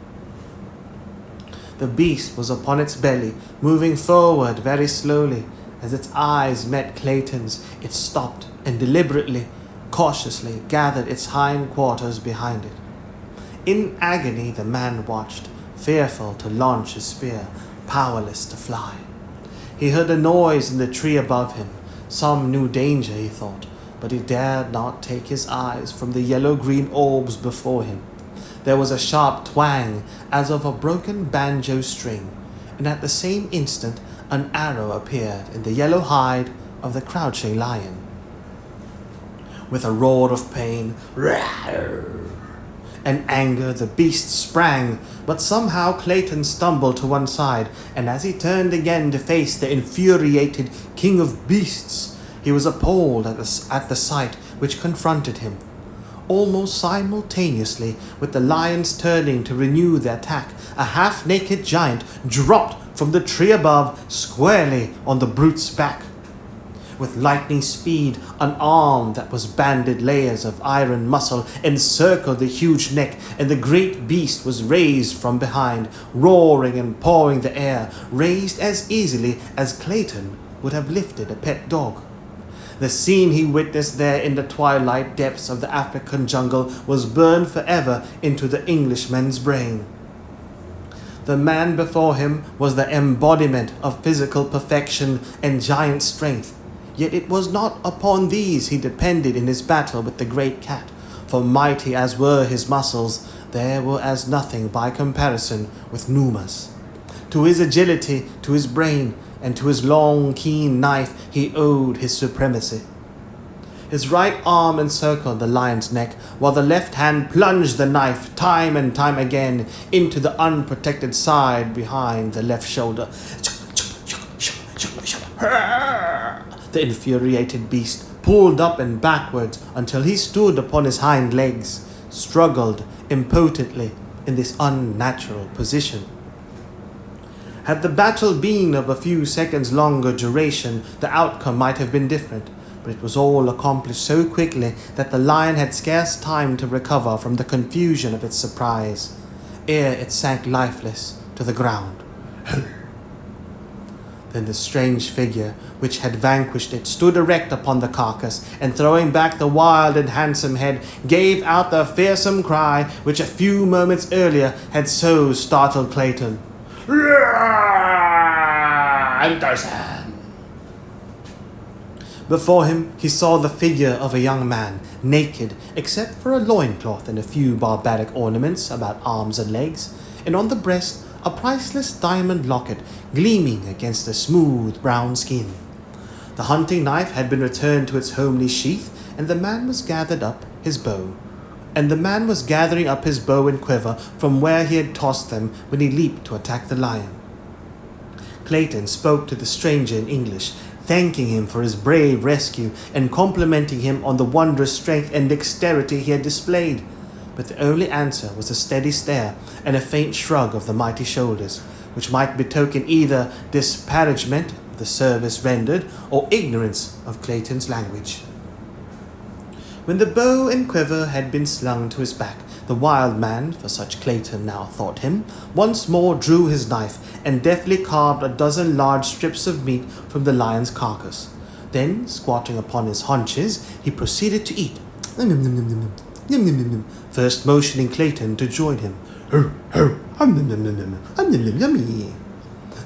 The beast was upon its belly, moving forward very slowly. As its eyes met Clayton's, it stopped and deliberately, cautiously gathered its hind quarters behind it. In agony the man watched, fearful to launch his spear, powerless to fly. He heard a noise in the tree above him, some new danger, he thought, but he dared not take his eyes from the yellow-green orbs before him. There was a sharp twang as of a broken banjo string, and at the same instant an arrow appeared in the yellow hide of the crouching lion. With a roar of pain, and anger, the beast sprang, but somehow Clayton stumbled to one side, and as he turned again to face the infuriated king of beasts, he was appalled at the sight which confronted him. Almost simultaneously with the lions turning to renew the attack, a half-naked giant dropped from the tree above squarely on the brute's back. With lightning speed, an arm that was banded layers of iron muscle encircled the huge neck, and the great beast was raised from behind, roaring and pawing the air, raised as easily as Clayton would have lifted a pet dog. The scene he witnessed there in the twilight depths of the African jungle was burned forever into the Englishman's brain. The man before him was the embodiment of physical perfection and giant strength, yet it was not upon these he depended in his battle with the great cat, for mighty as were his muscles, they were as nothing by comparison with Numa's. To his agility, to his brain, and to his long, keen knife he owed his supremacy. His right arm encircled the lion's neck, while the left hand plunged the knife time and time again into the unprotected side behind the left shoulder. The infuriated beast pulled up and backwards until he stood upon his hind legs, struggled impotently in this unnatural position. Had the battle been of a few seconds longer duration, the outcome might have been different, but it was all accomplished so quickly that the lion had scarce time to recover from the confusion of its surprise, ere it sank lifeless to the ground. Then the strange figure which had vanquished it stood erect upon the carcass, and throwing back the wild and handsome head, gave out the fearsome cry which a few moments earlier had so startled Clayton. I'm Tarzan! Before him he saw the figure of a young man, naked except for a loincloth and a few barbaric ornaments about arms and legs, and on the breast a priceless diamond locket gleaming against the smooth brown skin. The hunting knife had been returned to its homely sheath, and the man was gathering up his bow and quiver from where he had tossed them when he leaped to attack the lion. Clayton spoke to the stranger in English, thanking him for his brave rescue and complimenting him on the wondrous strength and dexterity he had displayed. But the only answer was a steady stare and a faint shrug of the mighty shoulders, which might betoken either disparagement of the service rendered or ignorance of Clayton's language. When the bow and quiver had been slung to his back, the wild man, for such Clayton now thought him, once more drew his knife and deftly carved a dozen large strips of meat from the lion's carcass. Then, squatting upon his haunches, he proceeded to eat, first motioning Clayton to join him.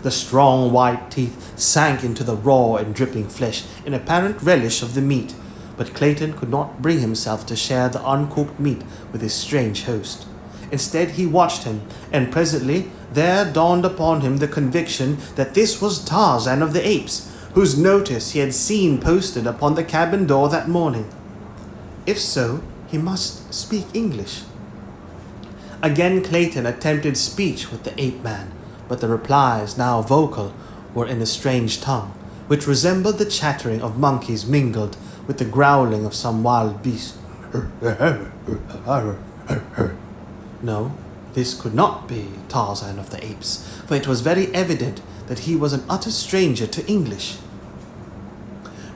The strong white teeth sank into the raw and dripping flesh in apparent relish of the meat, but Clayton could not bring himself to share the uncooked meat with his strange host. Instead, he watched him, and presently there dawned upon him the conviction that this was Tarzan of the Apes, whose notice he had seen posted upon the cabin door that morning. If so, he must speak English. Again Clayton attempted speech with the ape man, but the replies, now vocal, were in a strange tongue, which resembled the chattering of monkeys mingled with the growling of some wild beast. No, this could not be Tarzan of the Apes, for it was very evident that he was an utter stranger to English.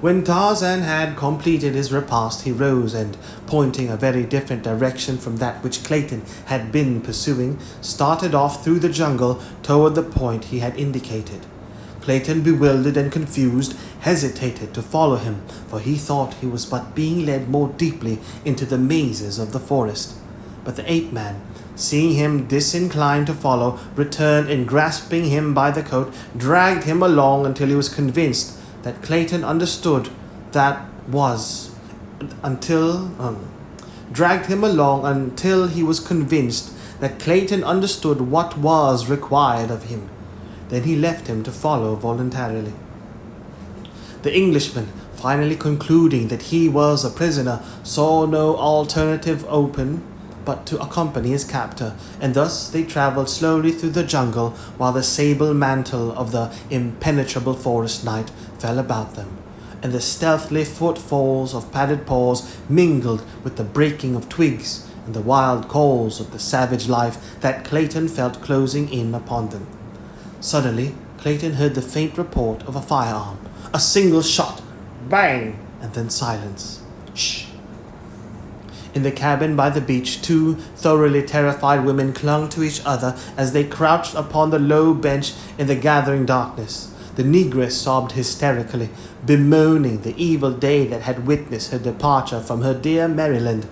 When Tarzan had completed his repast, he rose and, pointing a very different direction from that which Clayton had been pursuing, started off through the jungle toward the point he had indicated. Clayton, bewildered and confused, hesitated to follow him, for he thought he was but being led more deeply into the mazes of the forest. But the ape man, seeing him disinclined to follow, returned and grasping him by the coat, dragged him along until he was convinced that Clayton understood what was required of him. Then he left him to follow voluntarily. The Englishman, finally concluding that he was a prisoner, saw no alternative open but to accompany his captor, and thus they travelled slowly through the jungle while the sable mantle of the impenetrable forest night fell about them, and the stealthy footfalls of padded paws mingled with the breaking of twigs and the wild calls of the savage life that Clayton felt closing in upon them. Suddenly, Clayton heard the faint report of a firearm. A single shot bang, and then silence. Shh. In the cabin by the beach, two thoroughly terrified women clung to each other as they crouched upon the low bench in the gathering darkness. The negress sobbed hysterically, bemoaning the evil day that had witnessed her departure from her dear Maryland,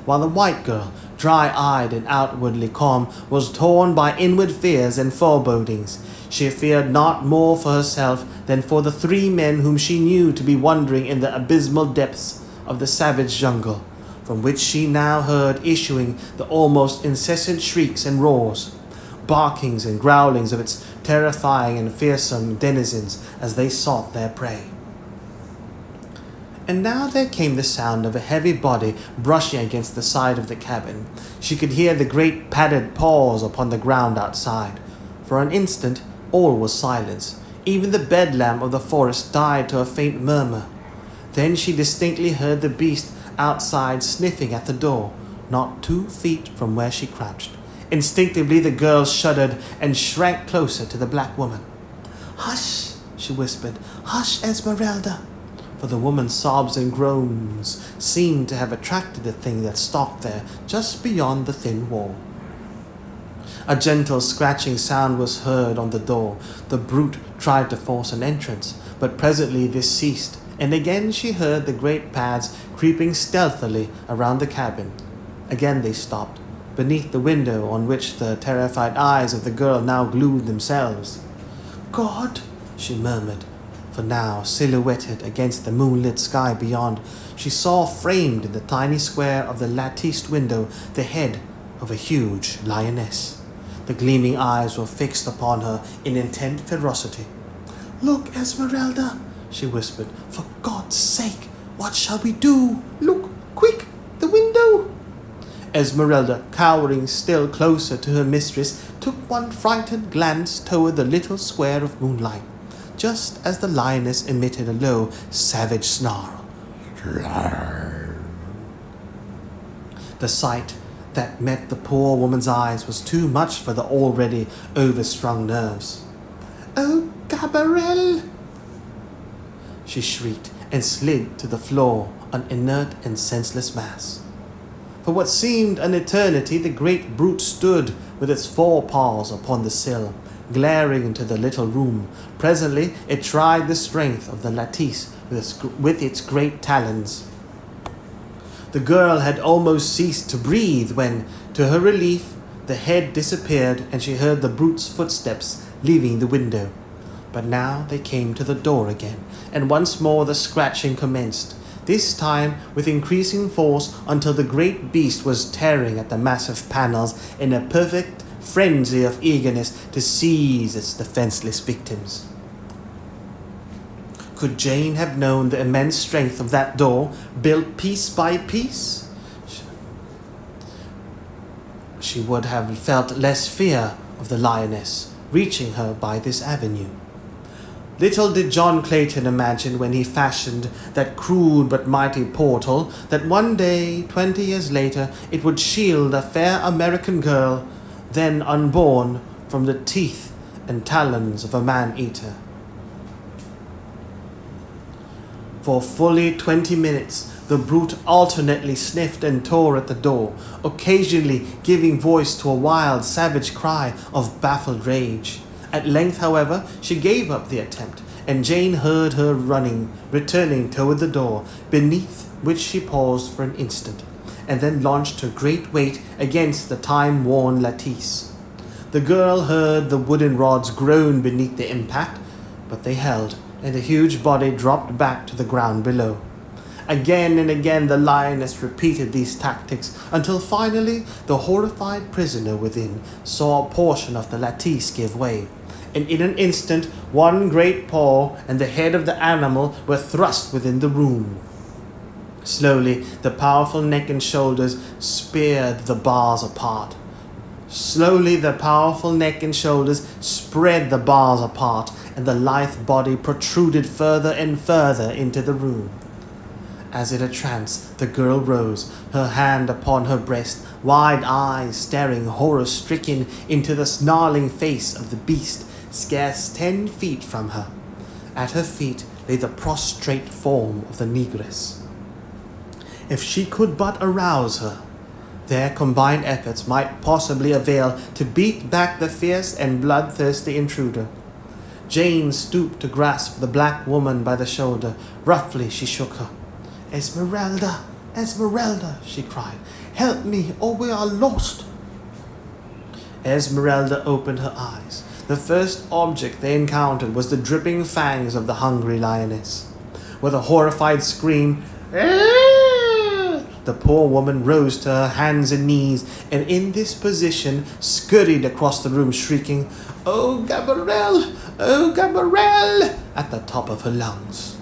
while the white girl, dry-eyed and outwardly calm, was torn by inward fears and forebodings. She feared not more for herself than for the three men whom she knew to be wandering in the abysmal depths of the savage jungle, from which she now heard issuing the almost incessant shrieks and roars, barkings and growlings of its terrifying and fearsome denizens as they sought their prey. And now there came the sound of a heavy body brushing against the side of the cabin. She could hear the great padded paws upon the ground outside. For an instant, all was silence. Even the bedlam of the forest died to a faint murmur. Then she distinctly heard the beast outside sniffing at the door, not 2 feet from where she crouched. Instinctively the girl shuddered and shrank closer to the black woman. "Hush," she whispered. "Hush, Esmeralda." For the woman's sobs and groans seemed to have attracted the thing that stalked there just beyond the thin wall. A gentle scratching sound was heard on the door. The brute tried to force an entrance, but presently this ceased, and again she heard the great pads creeping stealthily around the cabin. Again they stopped, beneath the window on which the terrified eyes of the girl now glued themselves. "God," she murmured, for now, silhouetted against the moonlit sky beyond, she saw framed in the tiny square of the latticed window the head of a huge lioness. The gleaming eyes were fixed upon her in intent ferocity. "Look, Esmeralda," she whispered. "For God's sake, what shall we do? Look, quick, the window!" Esmeralda, cowering still closer to her mistress, took one frightened glance toward the little square of moonlight, just as the lioness emitted a low, savage snarl. The sight that met the poor woman's eyes was too much for the already overstrung nerves. "Oh, Gabrielle!" she shrieked and slid to the floor, an inert and senseless mass. For what seemed an eternity, the great brute stood with its 4 paws upon the sill, glaring into the little room. Presently it tried the strength of the lattice with its great talons. The girl had almost ceased to breathe when, to her relief, the head disappeared and she heard the brute's footsteps leaving the window. But now they came to the door again, and once more the scratching commenced, this time with increasing force until the great beast was tearing at the massive panels in a perfect frenzy of eagerness to seize its defenseless victims. Could Jane have known the immense strength of that door, built piece by piece, she would have felt less fear of the lioness reaching her by this avenue. Little did John Clayton imagine when he fashioned that crude but mighty portal that one day, 20 years later, it would shield a fair American girl, then unborn, from the teeth and talons of a man-eater. For fully 20 minutes, the brute alternately sniffed and tore at the door, occasionally giving voice to a wild, savage cry of baffled rage. At length, however, she gave up the attempt, and Jane heard her returning toward the door, beneath which she paused for an instant, and then launched her great weight against the time-worn lattice. The girl heard the wooden rods groan beneath the impact, but they held, and the huge body dropped back to the ground below. Again and again the lioness repeated these tactics, until finally the horrified prisoner within saw a portion of the lattice give way, and in an instant one great paw and the head of the animal were thrust within the room. Slowly the powerful neck and shoulders speared the bars apart. Slowly the powerful neck and shoulders spread the bars apart, and the lithe body protruded further and further into the room. As in a trance, the girl rose, her hand upon her breast, wide eyes staring horror-stricken into the snarling face of the beast, scarce 10 feet from her. At her feet lay the prostrate form of the negress. If she could but arouse her, their combined efforts might possibly avail to beat back the fierce and bloodthirsty intruder. Jane stooped to grasp the black woman by the shoulder. Roughly she shook her. "Esmeralda, Esmeralda," she cried. "Help me, or we are lost." Esmeralda opened her eyes. The first object they encountered was the dripping fangs of the hungry lioness. With a horrified scream, the poor woman rose to her hands and knees, and in this position scurried across the room, shrieking, "Oh, Gabrielle! Oh, Gabrielle!" at the top of her lungs.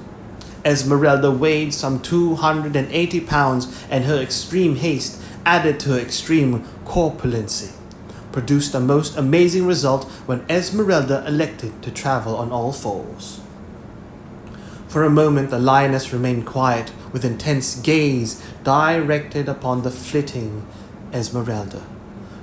Esmeralda weighed some 280 pounds, and her extreme haste, added to her extreme corpulency, produced a most amazing result when Esmeralda elected to travel on all fours. For a moment the lioness remained quiet, with intense gaze directed upon the flitting Esmeralda,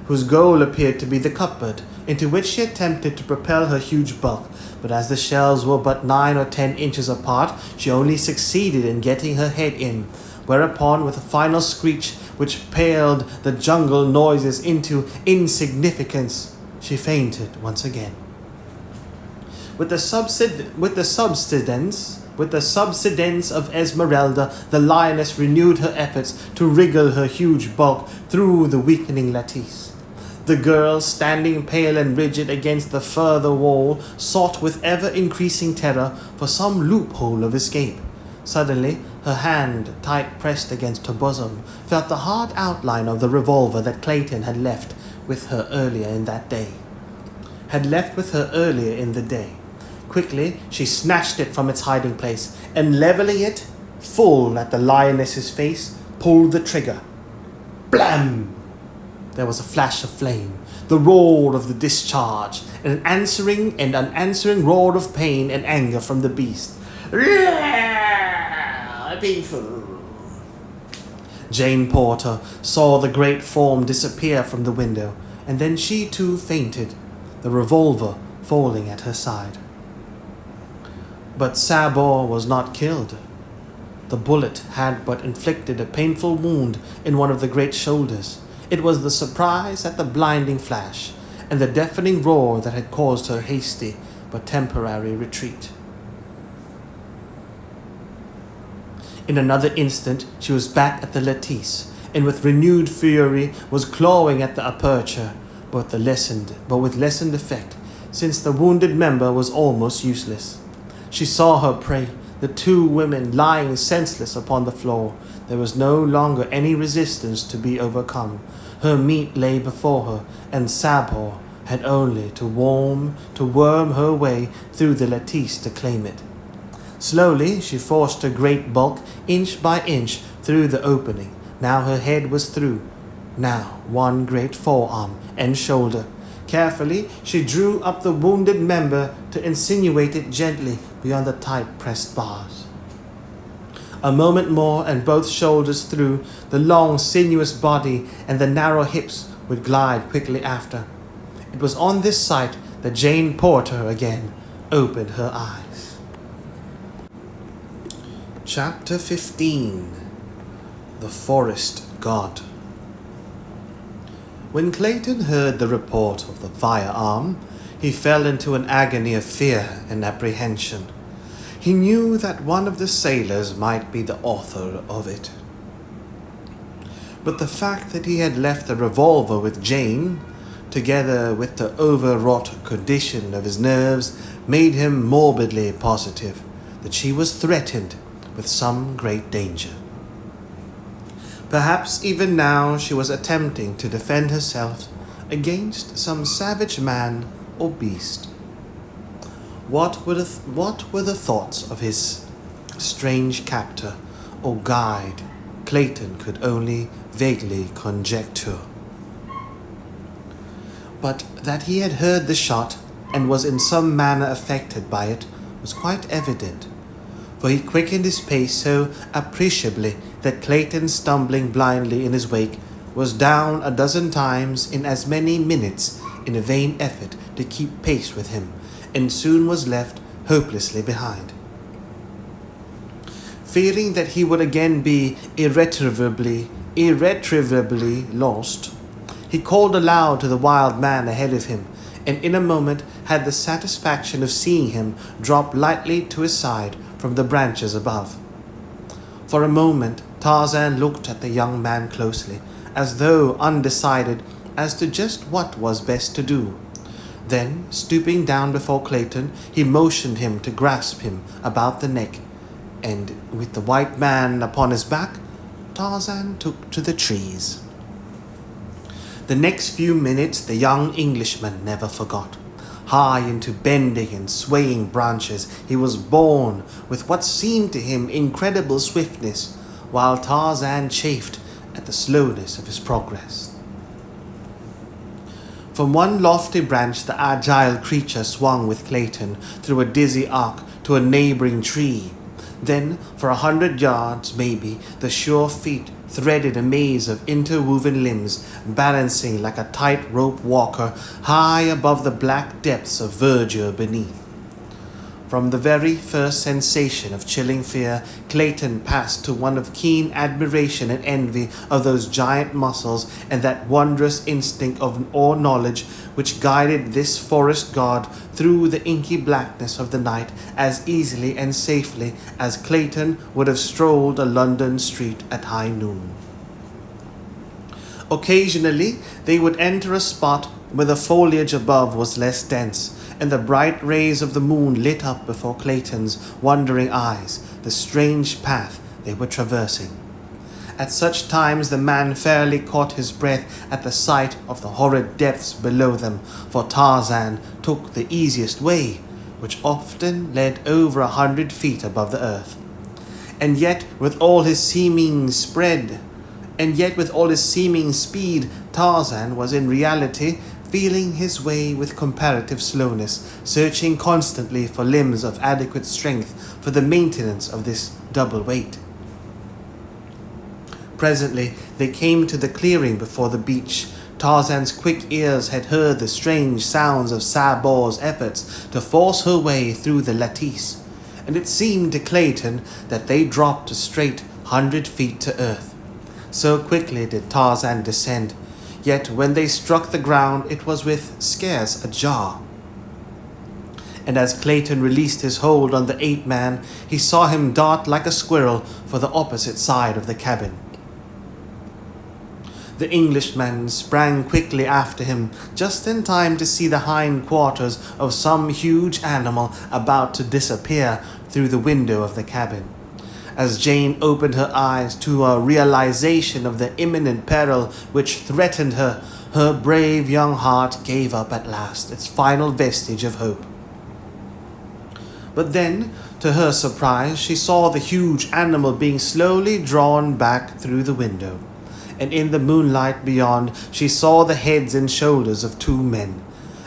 whose goal appeared to be the cupboard, into which she attempted to propel her huge bulk, but as the shelves were but 9 or 10 inches apart, she only succeeded in getting her head in, whereupon, with a final screech which paled the jungle noises into insignificance, she fainted once again. With the subsidence of Esmeralda, the lioness renewed her efforts to wriggle her huge bulk through the weakening lattice. The girl, standing pale and rigid against the further wall, sought with ever-increasing terror for some loophole of escape. Suddenly, her hand, tight pressed against her bosom, felt the hard outline of the revolver that Clayton had left with her earlier in the day. Quickly, she snatched it from its hiding place, and leveling it full at the lioness's face, pulled the trigger. Blam! There was a flash of flame, the roar of the discharge, and an unanswering roar of pain and anger from the beast. Painful. Jane Porter saw the great form disappear from the window, and then she too fainted, the revolver falling at her side. But Sabor was not killed. The bullet had but inflicted a painful wound in one of the great shoulders. It was the surprise at the blinding flash and the deafening roar that had caused her hasty but temporary retreat. In another instant she was back at the lattice, and with renewed fury was clawing at the aperture, but with lessened effect, since the wounded member was almost useless. She saw her prey, the 2 women lying senseless upon the floor. There was no longer any resistance to be overcome. Her meat lay before her, and Sabor had only to worm her way through the lattice to claim it. Slowly she forced her great bulk inch by inch through the opening. Now her head was through, now one great forearm and shoulder. Carefully she drew up the wounded member to insinuate it gently beyond the tight-pressed bars. A moment more and both shoulders through, the long sinuous body and the narrow hips would glide quickly after. It was on this sight that Jane Porter again opened her eyes. Chapter 15. The Forest God. When Clayton heard the report of the firearm, he fell into an agony of fear and apprehension. He knew that one of the sailors might be the author of it. But the fact that he had left the revolver with Jane, together with the overwrought condition of his nerves, made him morbidly positive that she was threatened with some great danger. Perhaps even now she was attempting to defend herself against some savage man or beast. What were the thoughts of his strange captor or guide? Clayton could only vaguely conjecture. But that he had heard the shot and was in some manner affected by it was quite evident, for he quickened his pace so appreciably that Clayton, stumbling blindly in his wake, was down a dozen times in as many minutes in a vain effort to keep pace with him, and soon was left hopelessly behind. Fearing that he would again be irretrievably lost, he called aloud to the wild man ahead of him, and in a moment had the satisfaction of seeing him drop lightly to his side from the branches above. For a moment Tarzan looked at the young man closely, as though undecided as to just what was best to do. Then, stooping down before Clayton, he motioned him to grasp him about the neck, and with the white man upon his back, Tarzan took to the trees. The next few minutes the young Englishman never forgot. High into bending and swaying branches, he was borne with what seemed to him incredible swiftness, while Tarzan chafed at the slowness of his progress. From one lofty branch the agile creature swung with Clayton through a dizzy arc to a neighboring tree. Then, for 100 yards, maybe, the sure feet threaded a maze of interwoven limbs, balancing like a tightrope walker high above the black depths of verdure beneath. From the very first sensation of chilling fear, Clayton passed to one of keen admiration and envy of those giant muscles and that wondrous instinct of knowledge which guided this forest god through the inky blackness of the night as easily and safely as Clayton would have strolled a London street at high noon. Occasionally, they would enter a spot where the foliage above was less dense, and the bright rays of the moon lit up before Clayton's wondering eyes the strange path they were traversing. At such times the man fairly caught his breath at the sight of the horrid depths below them, for Tarzan took the easiest way, which often led over 100 feet above the earth. And yet with all his seeming speed, Tarzan was in reality feeling his way with comparative slowness, searching constantly for limbs of adequate strength for the maintenance of this double weight. Presently they came to the clearing before the beach. Tarzan's quick ears had heard the strange sounds of Sabor's efforts to force her way through the lattice, and it seemed to Clayton that they dropped a straight 100 feet to earth. So quickly did Tarzan descend, yet when they struck the ground it was with scarce a jar. And as Clayton released his hold on the ape man, he saw him dart like a squirrel for the opposite side of the cabin. The Englishman sprang quickly after him, just in time to see the hind quarters of some huge animal about to disappear through the window of the cabin. As Jane opened her eyes to a realization of the imminent peril which threatened her, her brave young heart gave up at last its final vestige of hope. But then, to her surprise, she saw the huge animal being slowly drawn back through the window, and in the moonlight beyond she saw the heads and shoulders of two men.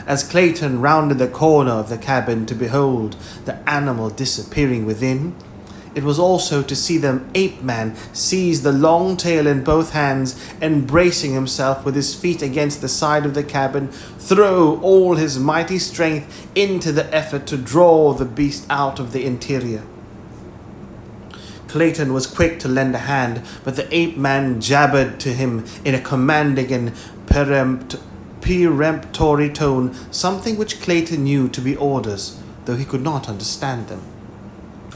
As Clayton rounded the corner of the cabin to behold the animal disappearing within, it was also to see the ape man seize the long tail in both hands and, bracing himself with his feet against the side of the cabin, throw all his mighty strength into the effort to draw the beast out of the interior. Clayton was quick to lend a hand, but the ape man jabbered to him in a commanding and peremptory tone, something which Clayton knew to be orders, though he could not understand them.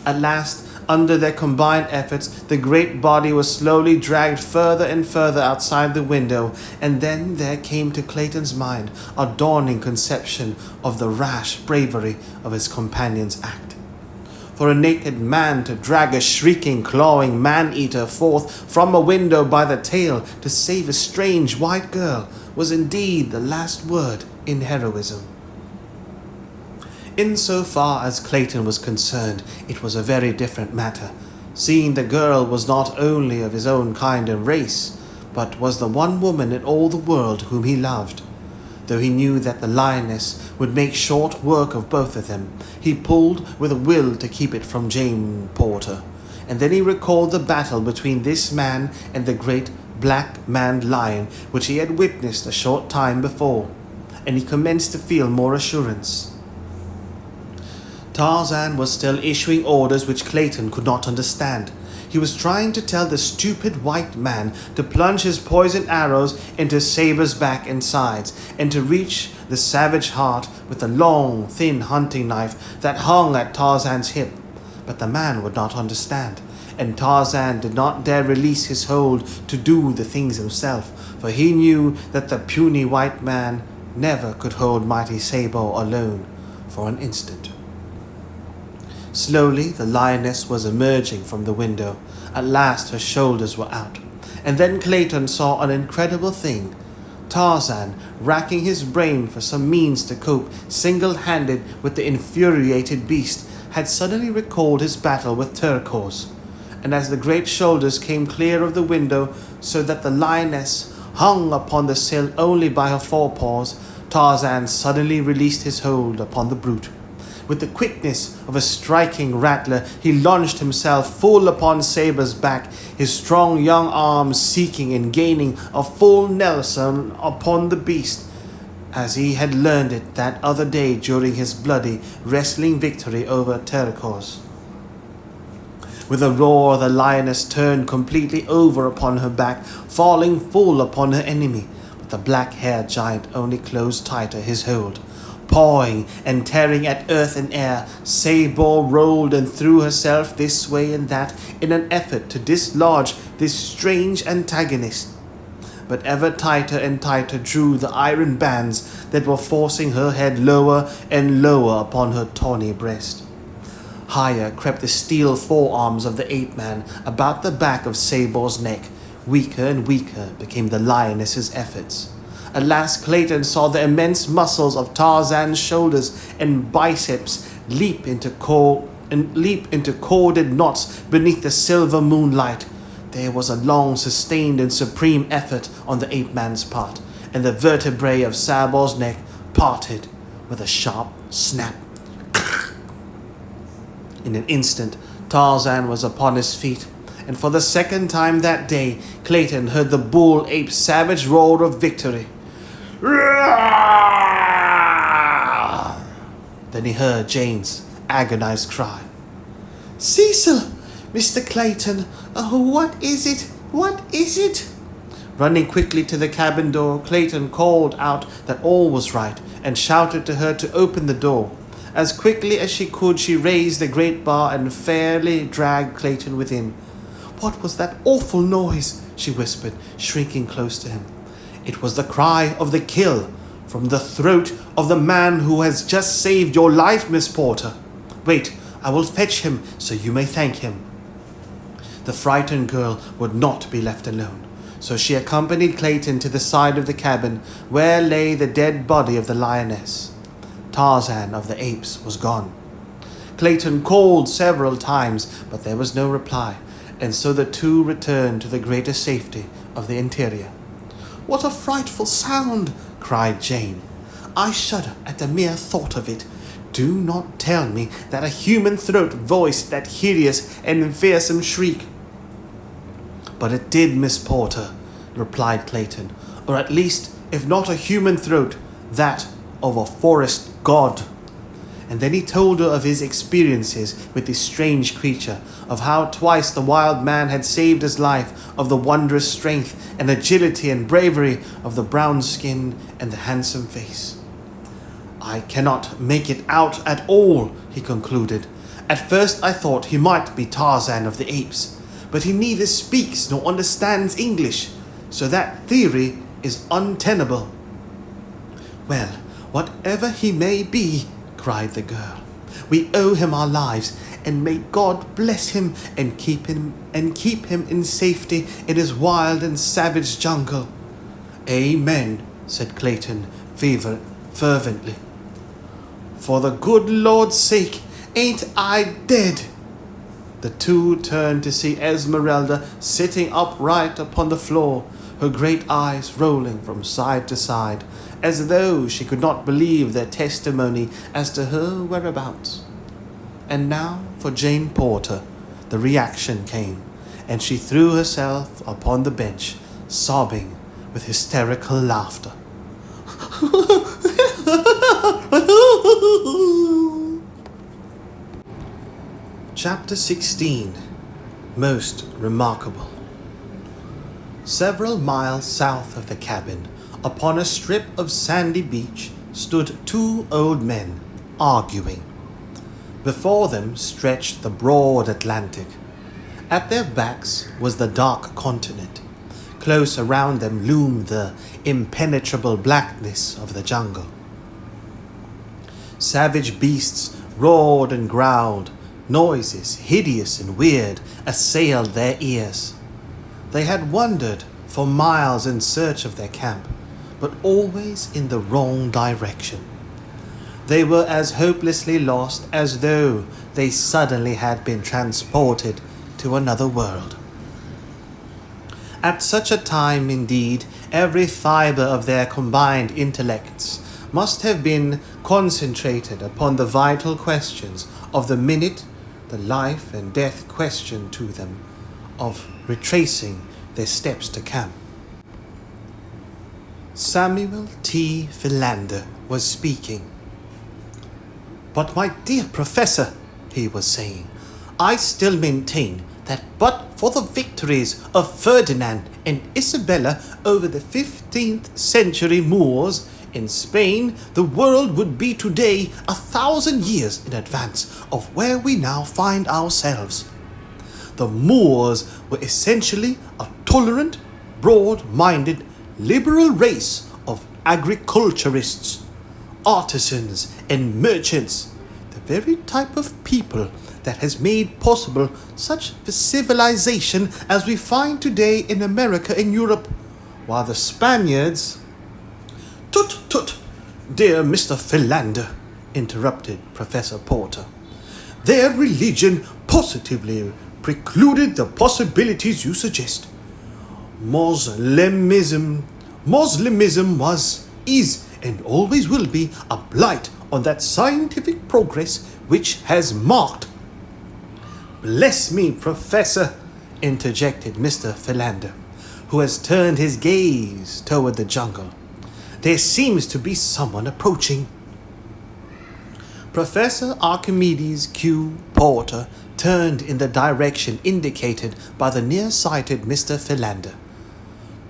At last, under their combined efforts, the great body was slowly dragged further and further outside the window, and then there came to Clayton's mind a dawning conception of the rash bravery of his companion's act. For a naked man to drag a shrieking, clawing man-eater forth from a window by the tail to save a strange white girl was indeed the last word in heroism. In so far as Clayton was concerned, it was a very different matter, seeing the girl was not only of his own kind and race, but was the one woman in all the world whom he loved. Though he knew that the lioness would make short work of both of them, he pulled with a will to keep it from Jane Porter, and then he recalled the battle between this man and the great black-maned lion which he had witnessed a short time before, and he commenced to feel more assurance. Tarzan was still issuing orders which Clayton could not understand, He was trying to tell the stupid white man to plunge his poisoned arrows into Saber's back and sides, and to reach the savage heart with the long, thin hunting knife that hung at Tarzan's hip. But the man would not understand, and Tarzan did not dare release his hold to do the things himself, for he knew that the puny white man never could hold mighty Saber alone for an instant. Slowly the lioness was emerging from the window. At last her shoulders were out. And then Clayton saw an incredible thing. Tarzan, racking his brain for some means to cope single-handed with the infuriated beast, had suddenly recalled his battle with Turquoise. And as the great shoulders came clear of the window so that the lioness hung upon the sill only by her forepaws, Tarzan suddenly released his hold upon the brute. With the quickness of a striking rattler, he launched himself full upon Saber's back, his strong young arms seeking and gaining a full Nelson upon the beast, as he had learned it that other day during his bloody wrestling victory over Turquoise. With a roar, the lioness turned completely over upon her back, falling full upon her enemy, but the black-haired giant only closed tighter his hold. Pawing and tearing at earth and air, Saber rolled and threw herself this way and that in an effort to dislodge this strange antagonist. But ever tighter and tighter drew the iron bands that were forcing her head lower and lower upon her tawny breast. Higher crept the steel forearms of the ape-man about the back of Saber's neck. Weaker and weaker became the lioness's efforts. At last Clayton saw the immense muscles of Tarzan's shoulders and biceps leap into corded knots beneath the silver moonlight. There was a long, sustained and supreme effort on the ape-man's part, and the vertebrae of Saber's neck parted with a sharp snap. In an instant, Tarzan was upon his feet, and for the second time that day, Clayton heard the bull ape's savage roar of victory. Then he heard Jane's agonized cry. "Cecil! Mr. Clayton! Oh, what is it? What is it?" Running quickly to the cabin door, Clayton called out that all was right and shouted to her to open the door. As quickly as she could, she raised the great bar and fairly dragged Clayton within. "What was that awful noise?" she whispered, shrinking close to him. "It was the cry of the kill from the throat of the man who has just saved your life, Miss Porter. Wait, I will fetch him so you may thank him." The frightened girl would not be left alone, so she accompanied Clayton to the side of the cabin where lay the dead body of the lioness. Tarzan of the Apes was gone. Clayton called several times, but there was no reply, and so the two returned to the greater safety of the interior. "What a frightful sound!" cried Jane. "I shudder at the mere thought of it. Do not tell me that a human throat voiced that hideous and fearsome shriek." "But it did, Miss Porter," replied Clayton, "or at least, if not a human throat, that of a forest god." And then he told her of his experiences with this strange creature, of how twice the wild man had saved his life, of the wondrous strength and agility and bravery of the brown skin and the handsome face. "I cannot make it out at all," he concluded. "At first I thought he might be Tarzan of the Apes, but he neither speaks nor understands English, so that theory is untenable." "Well, whatever he may be," cried the girl, "we owe him our lives, and may God bless him and keep him in safety in his wild and savage jungle." "Amen," said Clayton fervently. "For the good Lord's sake, ain't I dead?" The two turned to see Esmeralda sitting upright upon the floor, her great eyes rolling from side to side, as though she could not believe their testimony as to her whereabouts. And now for Jane Porter, the reaction came, and she threw herself upon the bench, sobbing with hysterical laughter. Chapter 16. most remarkable. Several miles south of the cabin, upon a strip of sandy beach, stood two old men, arguing. Before them stretched the broad Atlantic. At their backs was the dark continent. Close around them loomed the impenetrable blackness of the jungle. Savage beasts roared and growled. Noises, hideous and weird, assailed their ears. They had wandered for miles in search of their camp, but always in the wrong direction. They were as hopelessly lost as though they suddenly had been transported to another world. At such a time, indeed, every fiber of their combined intellects must have been concentrated upon the vital questions of the minute, the life and death question to them, of retracing their steps to camp. Samuel T. Philander was speaking. "But my dear Professor," he was saying, "I still maintain that but for the victories of Ferdinand and Isabella over the 15th century Moors in Spain, the world would be today 1,000 years in advance of where we now find ourselves. The Moors were essentially a tolerant, broad-minded, liberal race of agriculturists, artisans and merchants, the very type of people that has made possible such civilization as we find today in America and Europe, while the Spaniards—" "Tut, tut, dear Mr. Philander," interrupted Professor Porter. "Their religion positively precluded the possibilities you suggest. Moslemism was, is, and always will be a blight on that scientific progress which has marked—" "Bless me, Professor," interjected Mr. Philander, who has turned his gaze toward the jungle. "There seems to be someone approaching." Professor Archimedes Q. Porter turned in the direction indicated by the near-sighted Mr. Philander.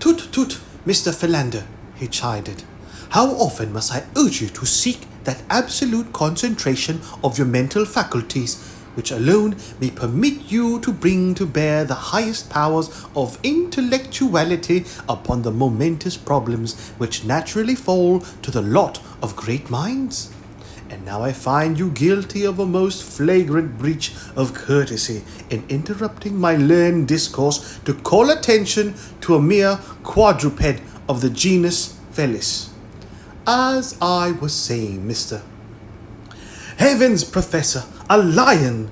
"Tut, tut, Mr. Philander," he chided. "How often must I urge you to seek that absolute concentration of your mental faculties, which alone may permit you to bring to bear the highest powers of intellectuality upon the momentous problems which naturally fall to the lot of great minds? And now I find you guilty of a most flagrant breach of courtesy in interrupting my learned discourse to call attention to a mere quadruped of the genus Felis. As I was saying, Mr. "Heavens, Professor, a lion!"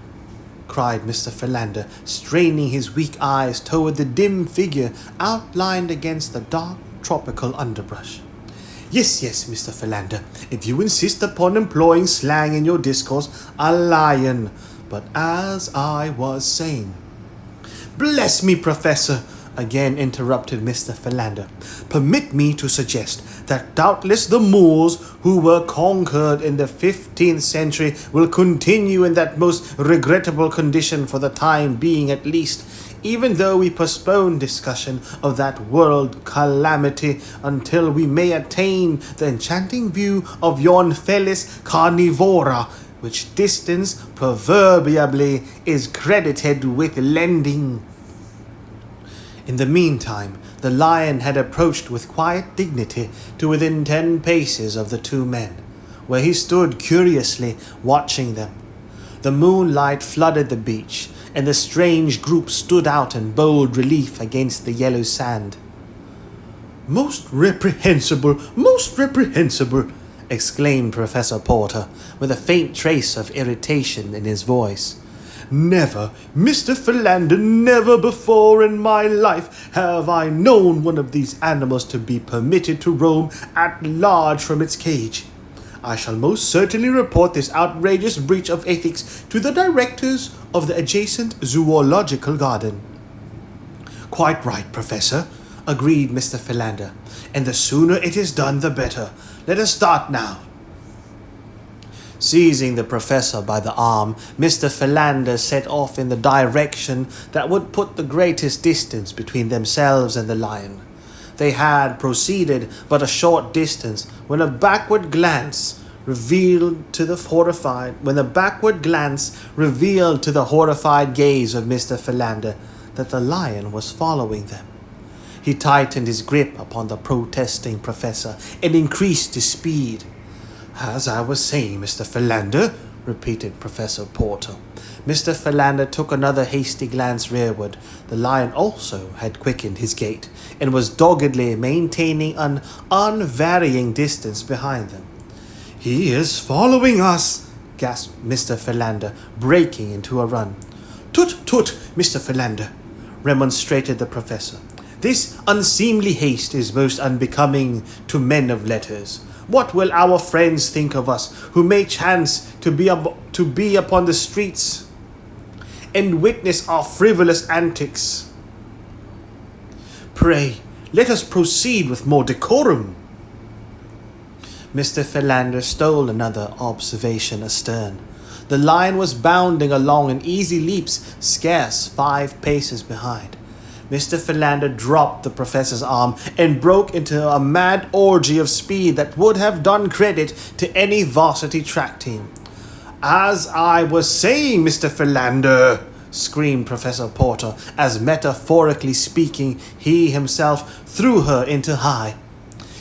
cried Mr. Philander, straining his weak eyes toward the dim figure outlined against the dark tropical underbrush. Yes, Mr. Philander, if you insist upon employing slang in your discourse, a lion. But as I was saying—" "Bless me, Professor," again interrupted Mr. Philander, "permit me to suggest that doubtless the Moors who were conquered in the 15th century will continue in that most regrettable condition for the time being at least, even though we postpone discussion of that world calamity until we may attain the enchanting view of yon Felis carnivora, which distance proverbially is credited with lending." In the meantime, the lion had approached with quiet dignity to within 10 paces of the two men, where he stood curiously watching them. The moonlight flooded the beach, and the strange group stood out in bold relief against the yellow sand. Most reprehensible, exclaimed Professor Porter, with a faint trace of irritation in his voice. "Never, Mr. Philander, never before in my life have I known one of these animals to be permitted to roam at large from its cage. I shall most certainly report this outrageous breach of ethics to the directors of the adjacent zoological garden." "Quite right, Professor," agreed Mr. Philander, "and the sooner it is done, the better. Let us start now." Seizing the professor by the arm, Mr. Philander set off in the direction that would put the greatest distance between themselves and the lion. They had proceeded but a short distance when a backward glance revealed to the horrified gaze of Mr. Philander that the lion was following them. He tightened his grip upon the protesting professor and increased his speed. "As I was saying, Mr. Philander," repeated Professor Porter. Mr. Philander took another hasty glance rearward. The lion also had quickened his gait and was doggedly maintaining an unvarying distance behind them. "He is following us," gasped Mr. Philander, breaking into a run. "Tut, tut, Mr. Philander," remonstrated the professor. "This unseemly haste is most unbecoming to men of letters. What will our friends think of us, who may chance to be upon the streets and witness our frivolous antics? Pray, let us proceed with more decorum." Mr. Philander stole another observation astern. The lion was bounding along in easy leaps, scarce 5 paces behind. Mr. Philander dropped the professor's arm and broke into a mad orgy of speed that would have done credit to any varsity track team. "As I was saying, Mr. Philander," screamed Professor Porter, as metaphorically speaking, he himself threw her into high.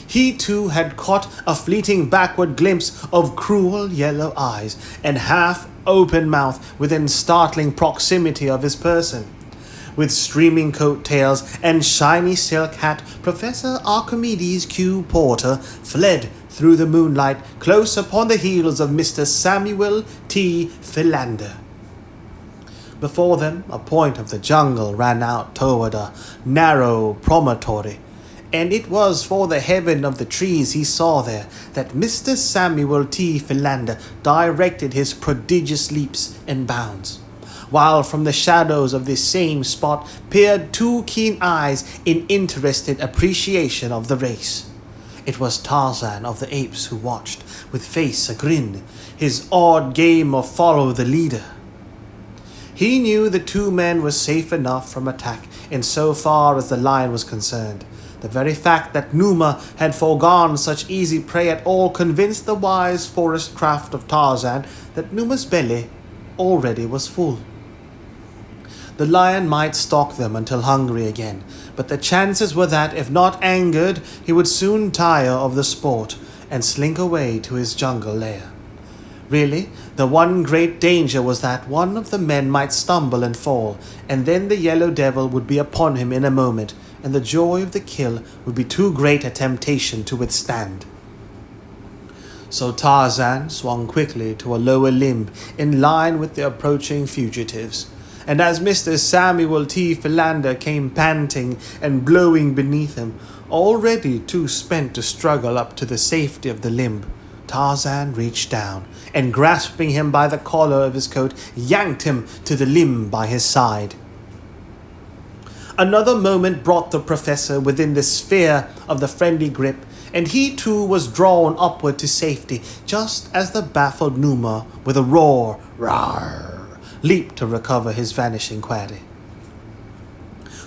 He too had caught a fleeting backward glimpse of cruel yellow eyes and half-open mouth within startling proximity of his person. With streaming coat tails and shiny silk hat, Professor Archimedes Q. Porter fled through the moonlight close upon the heels of Mr. Samuel T. Philander. Before them, a point of the jungle ran out toward a narrow promontory, and it was for the heaven of the trees he saw there that Mr. Samuel T. Philander directed his prodigious leaps and bounds, while from the shadows of this same spot peered 2 keen eyes in interested appreciation of the race. It was Tarzan of the Apes who watched, with face agrin, his odd game of follow the leader. He knew the 2 men were safe enough from attack in so far as the lion was concerned. The very fact that Numa had foregone such easy prey at all convinced the wise forest craft of Tarzan that Numa's belly already was full. The lion might stalk them until hungry again, but the chances were that, if not angered, he would soon tire of the sport and slink away to his jungle lair. Really, the one great danger was that one of the men might stumble and fall, and then the yellow devil would be upon him in a moment, and the joy of the kill would be too great a temptation to withstand. So Tarzan swung quickly to a lower limb in line with the approaching fugitives, and as Mr. Samuel T. Philander came panting and blowing beneath him, already too spent to struggle up to the safety of the limb, Tarzan reached down and, grasping him by the collar of his coat, yanked him to the limb by his side. Another moment brought the professor within the sphere of the friendly grip, and he too was drawn upward to safety, just as the baffled Numa, with a roar, "Rawr!" leaped to recover his vanishing quarry.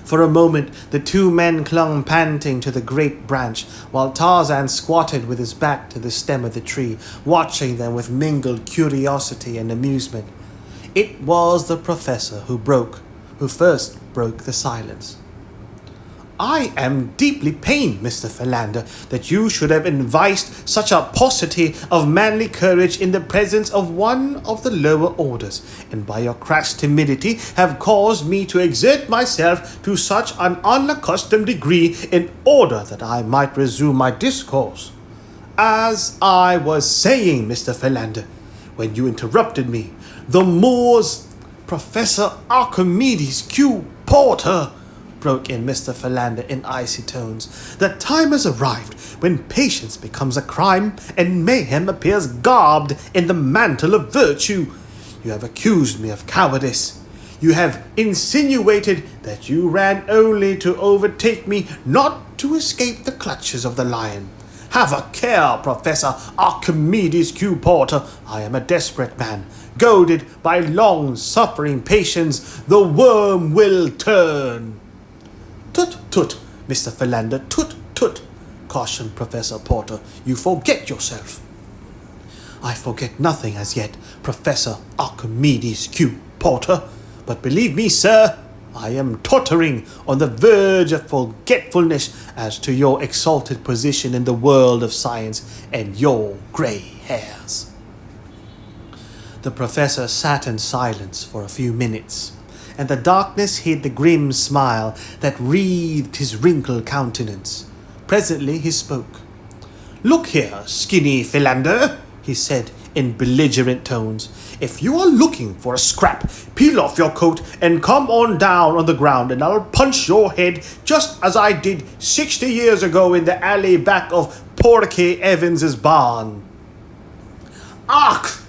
For a moment, the 2 men clung panting to the great branch, while Tarzan squatted with his back to the stem of the tree, watching them with mingled curiosity and amusement. It was the professor who first broke the silence. "I am deeply pained, Mr. Philander, that you should have evinced such a paucity of manly courage in the presence of one of the lower orders, and by your crass timidity have caused me to exert myself to such an unaccustomed degree in order that I might resume my discourse. As I was saying, Mr. Philander, when you interrupted me, the Moors—" "Professor Archimedes Q. Porter," broke in Mr. Philander in icy tones, "the time has arrived when patience becomes a crime and mayhem appears garbed in the mantle of virtue. You have accused me of cowardice. You have insinuated that you ran only to overtake me, not to escape the clutches of the lion. Have a care, Professor Archimedes Q. Porter. I am a desperate man. Goaded by long-suffering patience, the worm will turn. Tut, tut, Mr. Philander, tut, tut, cautioned Professor Porter. You forget yourself. I forget nothing as yet, Professor Archimedes Q. Porter. But believe me, sir, I am tottering on the verge of forgetfulness as to your exalted position in the world of science and your grey hairs. The professor sat in silence for a few minutes, and the darkness hid the grim smile that wreathed his wrinkled countenance. Presently he spoke. "Look here, skinny Philander," he said in belligerent tones. "If you are looking for a scrap, peel off your coat and come on down on the ground, and I'll punch your head just as I did 60 years ago in the alley back of Porky Evans's barn." "Ach!"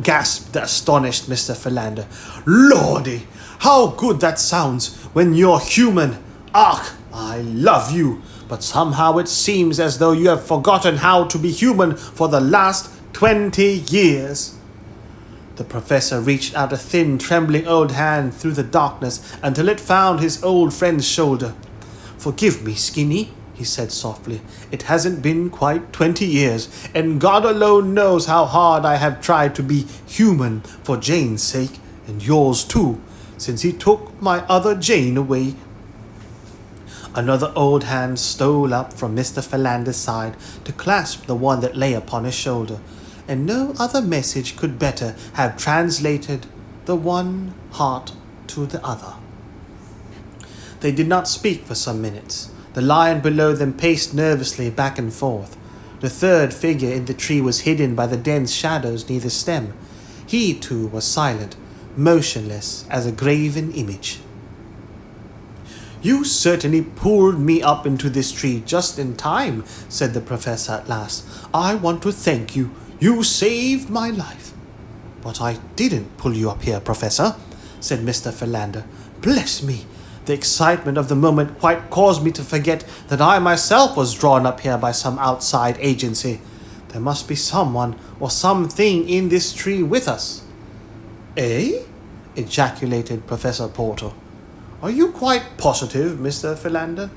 gasped the astonished Mr. Philander. "Lordy, how good that sounds when you're human! Ach, I love you, but somehow it seems as though you have forgotten how to be human for the last 20 years. The professor reached out a thin, trembling old hand through the darkness until it found his old friend's shoulder. "Forgive me, Skinny," he said softly. "It hasn't been quite 20 years, and God alone knows how hard I have tried to be human for Jane's sake, and yours too, since he took my other Jane away." Another old hand stole up from Mr. Philander's side to clasp the one that lay upon his shoulder, and no other message could better have translated the one heart to the other. They did not speak for some minutes. The lion below them paced nervously back and forth. The third figure in the tree was hidden by the dense shadows near the stem. He, too, was silent, motionless as a graven image. "You certainly pulled me up into this tree just in time," said the professor at last. "I want to thank you. You saved my life." "But I didn't pull you up here, Professor," said Mr. Philander. "Bless me, the excitement of the moment quite caused me to forget that I myself was drawn up here by some outside agency. There must be someone or something in this tree with us." "Eh?" ejaculated Professor Porter. "Are you quite positive, Mr. Philander?"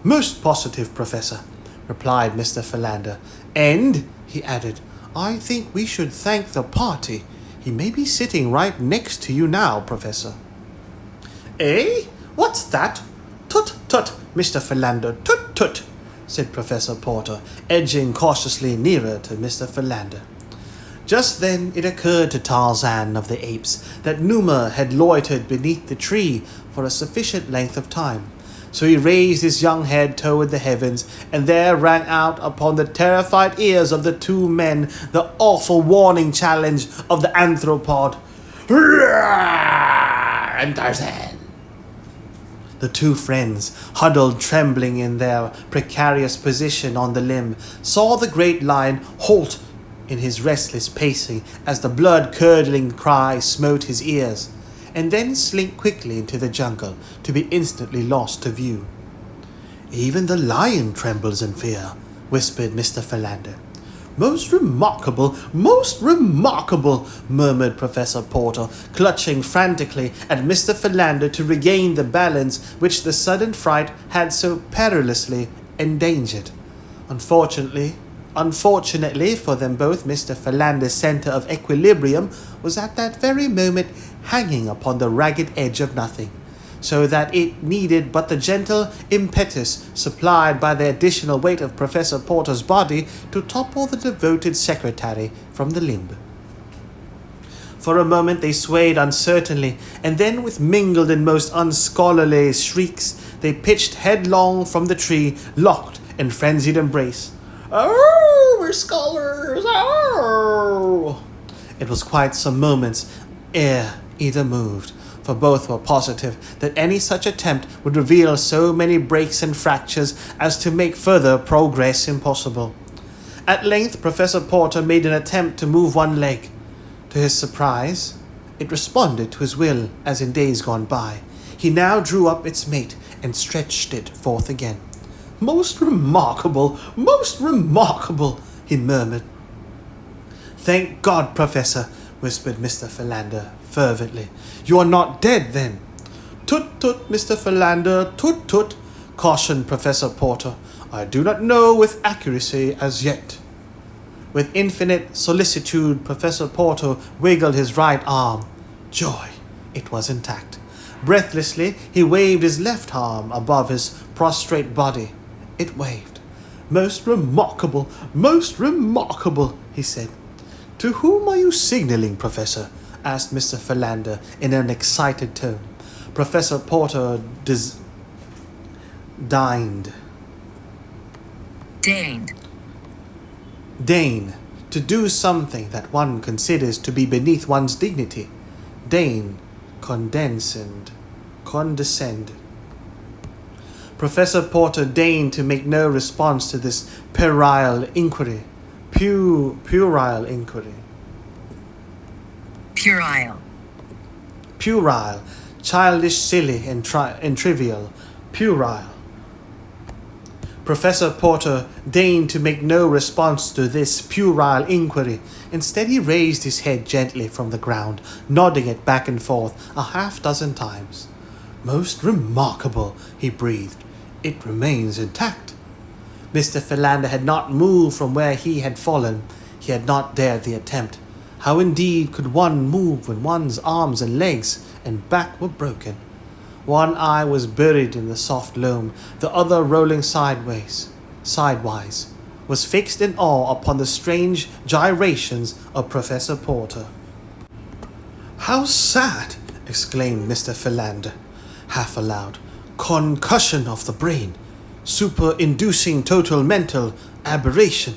"Most positive, Professor," replied Mr. Philander. "And," he added, "I think we should thank the party. He may be sitting right next to you now, Professor." "Eh? What's that? Tut, tut, Mr. Philander, tut, tut," said Professor Porter, edging cautiously nearer to Mr. Philander. Just then it occurred to Tarzan of the Apes that Numa had loitered beneath the tree for a sufficient length of time. So he raised his young head toward the heavens, and there rang out upon the terrified ears of the two men the awful warning challenge of the anthropod. "Roar!" and Tarzan. The two friends, huddled trembling in their precarious position on the limb, saw the great lion halt in his restless pacing as the blood-curdling cry smote his ears, and then slink quickly into the jungle to be instantly lost to view. "Even the lion trembles in fear," whispered Mr. Philander. Most remarkable," murmured Professor Porter, clutching frantically at Mr. Philander to regain the balance which the sudden fright had so perilously endangered. Unfortunately for them both, Mr. Philander's center of equilibrium was at that very moment hanging upon the ragged edge of nothing, so that it needed but the gentle impetus supplied by the additional weight of Professor Porter's body to topple the devoted secretary from the limb. For a moment they swayed uncertainly, and then with mingled and most unscholarly shrieks, they pitched headlong from the tree, locked in frenzied embrace. "Oh, we're scholars! Oh!" It was quite some moments ere either moved, for both were positive that any such attempt would reveal so many breaks and fractures as to make further progress impossible. At length Professor Porter made an attempt to move one leg. To his surprise, it responded to his will as in days gone by. He now drew up its mate and stretched it forth again. Most remarkable, he murmured. Thank God, Professor, whispered Mr. Philander fervently. You are not dead, then? Tut, tut, Mr. Philander, tut, tut, cautioned Professor Porter. I do not know with accuracy as yet. With infinite solicitude, Professor Porter wiggled his right arm. Joy! It was intact. Breathlessly, he waved his left arm above his prostrate body. It waved. Most remarkable, he said. To whom are you signaling, Professor? Asked Mr. Philander in an excited tone. Professor Porter deigned. Deign, to do something that one considers to be beneath one's dignity. Deign, condescend. Professor Porter deigned to make no response to this puerile inquiry. Puerile, childish, silly, and trivial. Puerile. Professor Porter deigned to make no response to this puerile inquiry. Instead, he raised his head gently from the ground, nodding it back and forth 6 times. Most remarkable, he breathed. It remains intact. Mr. Philander had not moved from where he had fallen. He had not dared the attempt. How indeed could one move when one's arms and legs and back were broken? One eye was buried in the soft loam, the other rolling sidewise, was fixed in awe upon the strange gyrations of Professor Porter. How sad! Exclaimed Mr. Philander, half aloud. Concussion of the brain, super-inducing total mental aberration.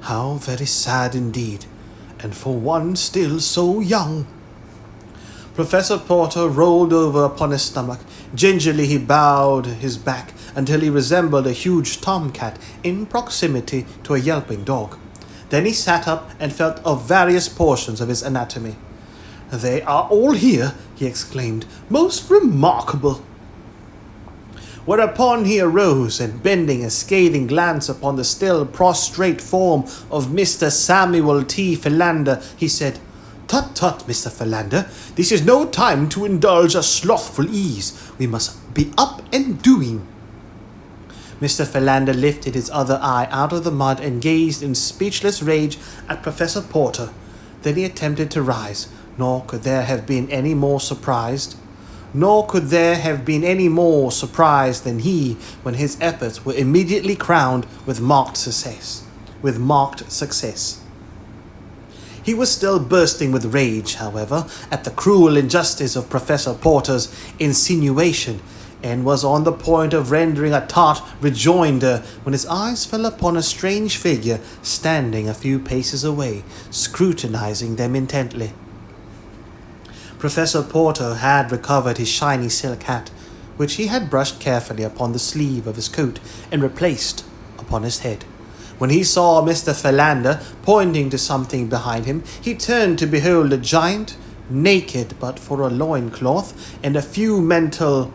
How very sad indeed, and for one still so young. Professor Porter rolled over upon his stomach. Gingerly he bowed his back until he resembled a huge tomcat in proximity to a yelping dog. Then he sat up and felt of various portions of his anatomy. They are all here, he exclaimed. Most remarkable. Whereupon he arose and, bending a scathing glance upon the still prostrate form of Mr. Samuel T. Philander, he said, Tut, tut, Mr. Philander, this is no time to indulge a slothful ease. We must be up and doing. Mr. Philander lifted his other eye out of the mud and gazed in speechless rage at Professor Porter. Then he attempted to rise, nor could there have been any more surprised than he when his efforts were immediately crowned with marked success. He was still bursting with rage, however, at the cruel injustice of Professor Porter's insinuation, and was on the point of rendering a tart rejoinder when his eyes fell upon a strange figure standing a few paces away, scrutinizing them intently. Professor Porter had recovered his shiny silk hat, which he had brushed carefully upon the sleeve of his coat and replaced upon his head. When he saw Mr. Philander pointing to something behind him, he turned to behold a giant, naked but for a loincloth, and a few mental...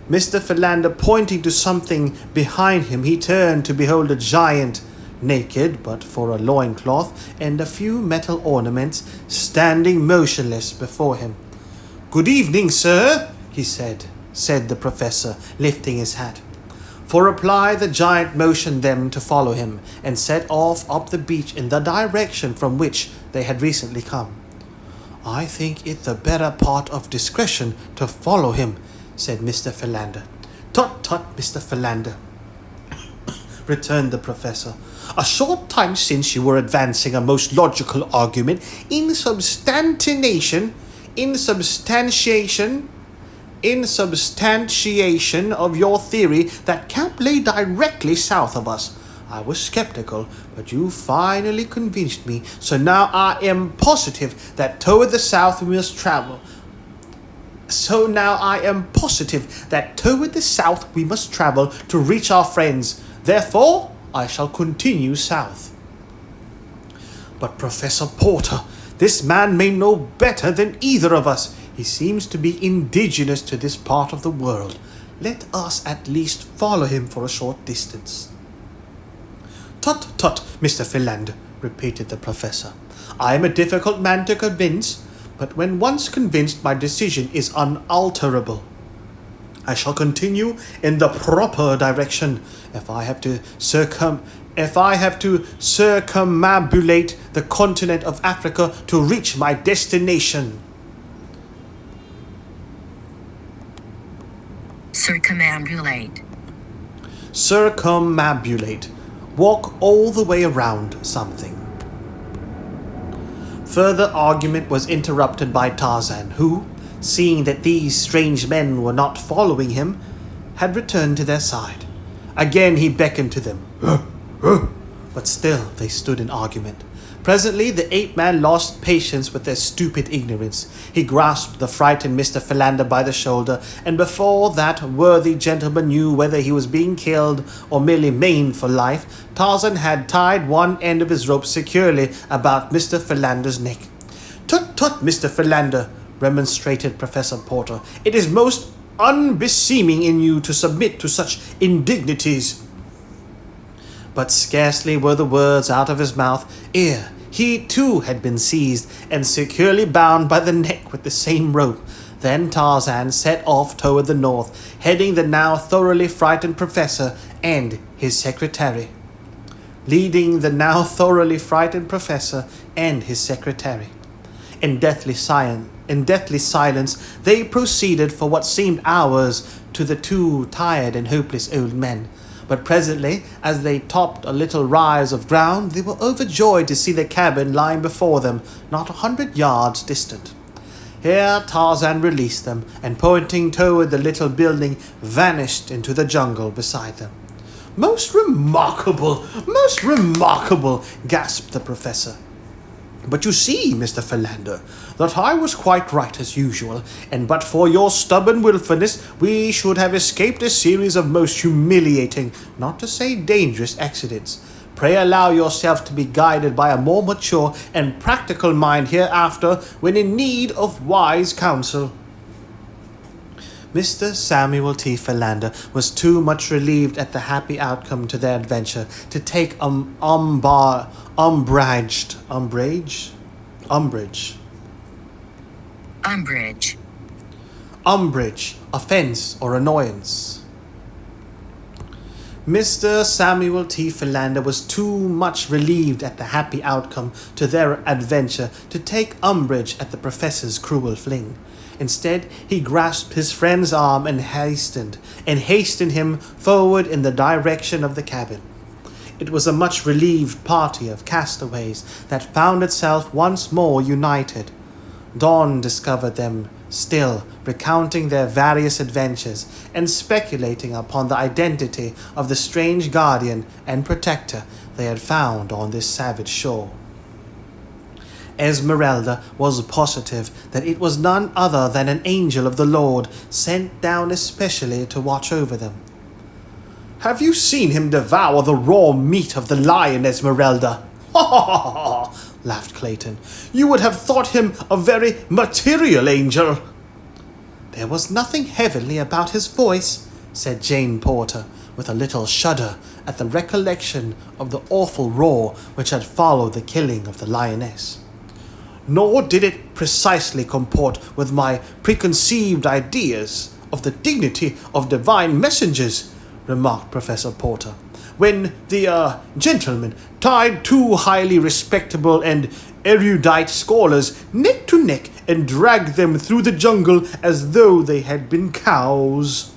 Mr. Philander pointing to something behind him, he turned to behold a giant, naked but for a loincloth, and a few metal ornaments standing motionless before him. Good evening, sir, he said the professor, lifting his hat. For reply, the giant motioned them to follow him, and set off up the beach in the direction from which they had recently come. I think it the better part of discretion to follow him, said Mr. Philander. Tut, tut, Mr. Philander, returned the professor. A short time since you were advancing a most logical argument in substantiation of your theory that camp lay directly south of us. I was skeptical, but you finally convinced me, so now I am positive that toward the south we must travel. To reach our friends. Therefore, I shall continue south. But Professor Porter, this man may know better than either of us. He seems to be indigenous to this part of the world. Let us at least follow him for a short distance." "Tut, tut, Mr. Philander," repeated the professor. "I am a difficult man to convince, but when once convinced my decision is unalterable. I shall continue in the proper direction if I have to circumambulate the continent of Africa to reach my destination." Circumambulate. Circumambulate. Walk all the way around something. Further argument was interrupted by Tarzan, who, seeing that these strange men were not following him, had returned to their side. Again he beckoned to them, but still they stood in argument. Presently the ape-man lost patience with their stupid ignorance. He grasped the frightened Mr. Philander by the shoulder, and before that worthy gentleman knew whether he was being killed or merely maimed for life, Tarzan had tied one end of his rope securely about Mr. Philander's neck. "Tut, tut, Mr. Philander," remonstrated Professor Porter. "It is most unbeseeming in you to submit to such indignities." But scarcely were the words out of his mouth ere he too had been seized and securely bound by the neck with the same rope. Then Tarzan set off toward the north, heading the now thoroughly frightened professor and his secretary. In deathly silence, they proceeded for what seemed hours to the two tired and hopeless old men. But presently, as they topped a little rise of ground, they were overjoyed to see the cabin lying before them, not 100 yards distant. Here Tarzan released them, and pointing toward the little building, vanished into the jungle beside them. Most remarkable, gasped the professor. "But you see, Mr. Philander, that I was quite right as usual, and but for your stubborn willfulness, we should have escaped a series of most humiliating, not to say dangerous, accidents. Pray allow yourself to be guided by a more mature and practical mind hereafter when in need of wise counsel." Mr. Samuel T. Philander was too much relieved at the happy outcome to their adventure to take umbrage, offense, or annoyance. Mr. Samuel T. Philander was too much relieved at the happy outcome to their adventure to take umbrage at the professor's cruel fling. Instead, he grasped his friend's arm and hastened him forward in the direction of the cabin. It was a much relieved party of castaways that found itself once more united. Dawn discovered them still recounting their various adventures and speculating upon the identity of the strange guardian and protector they had found on this savage shore. Esmeralda was positive that it was none other than an angel of the Lord sent down especially to watch over them. "Have you seen him devour the raw meat of the lion, Esmeralda?" "Ha ha ha ha!" laughed Clayton. "You would have thought him a very material angel." "There was nothing heavenly about his voice," said Jane Porter, with a little shudder at the recollection of the awful roar which had followed the killing of the lioness. "Nor did it precisely comport with my preconceived ideas of the dignity of divine messengers," remarked Professor Porter. "When the gentleman tied two highly respectable and erudite scholars neck to neck and dragged them through the jungle as though they had been cows."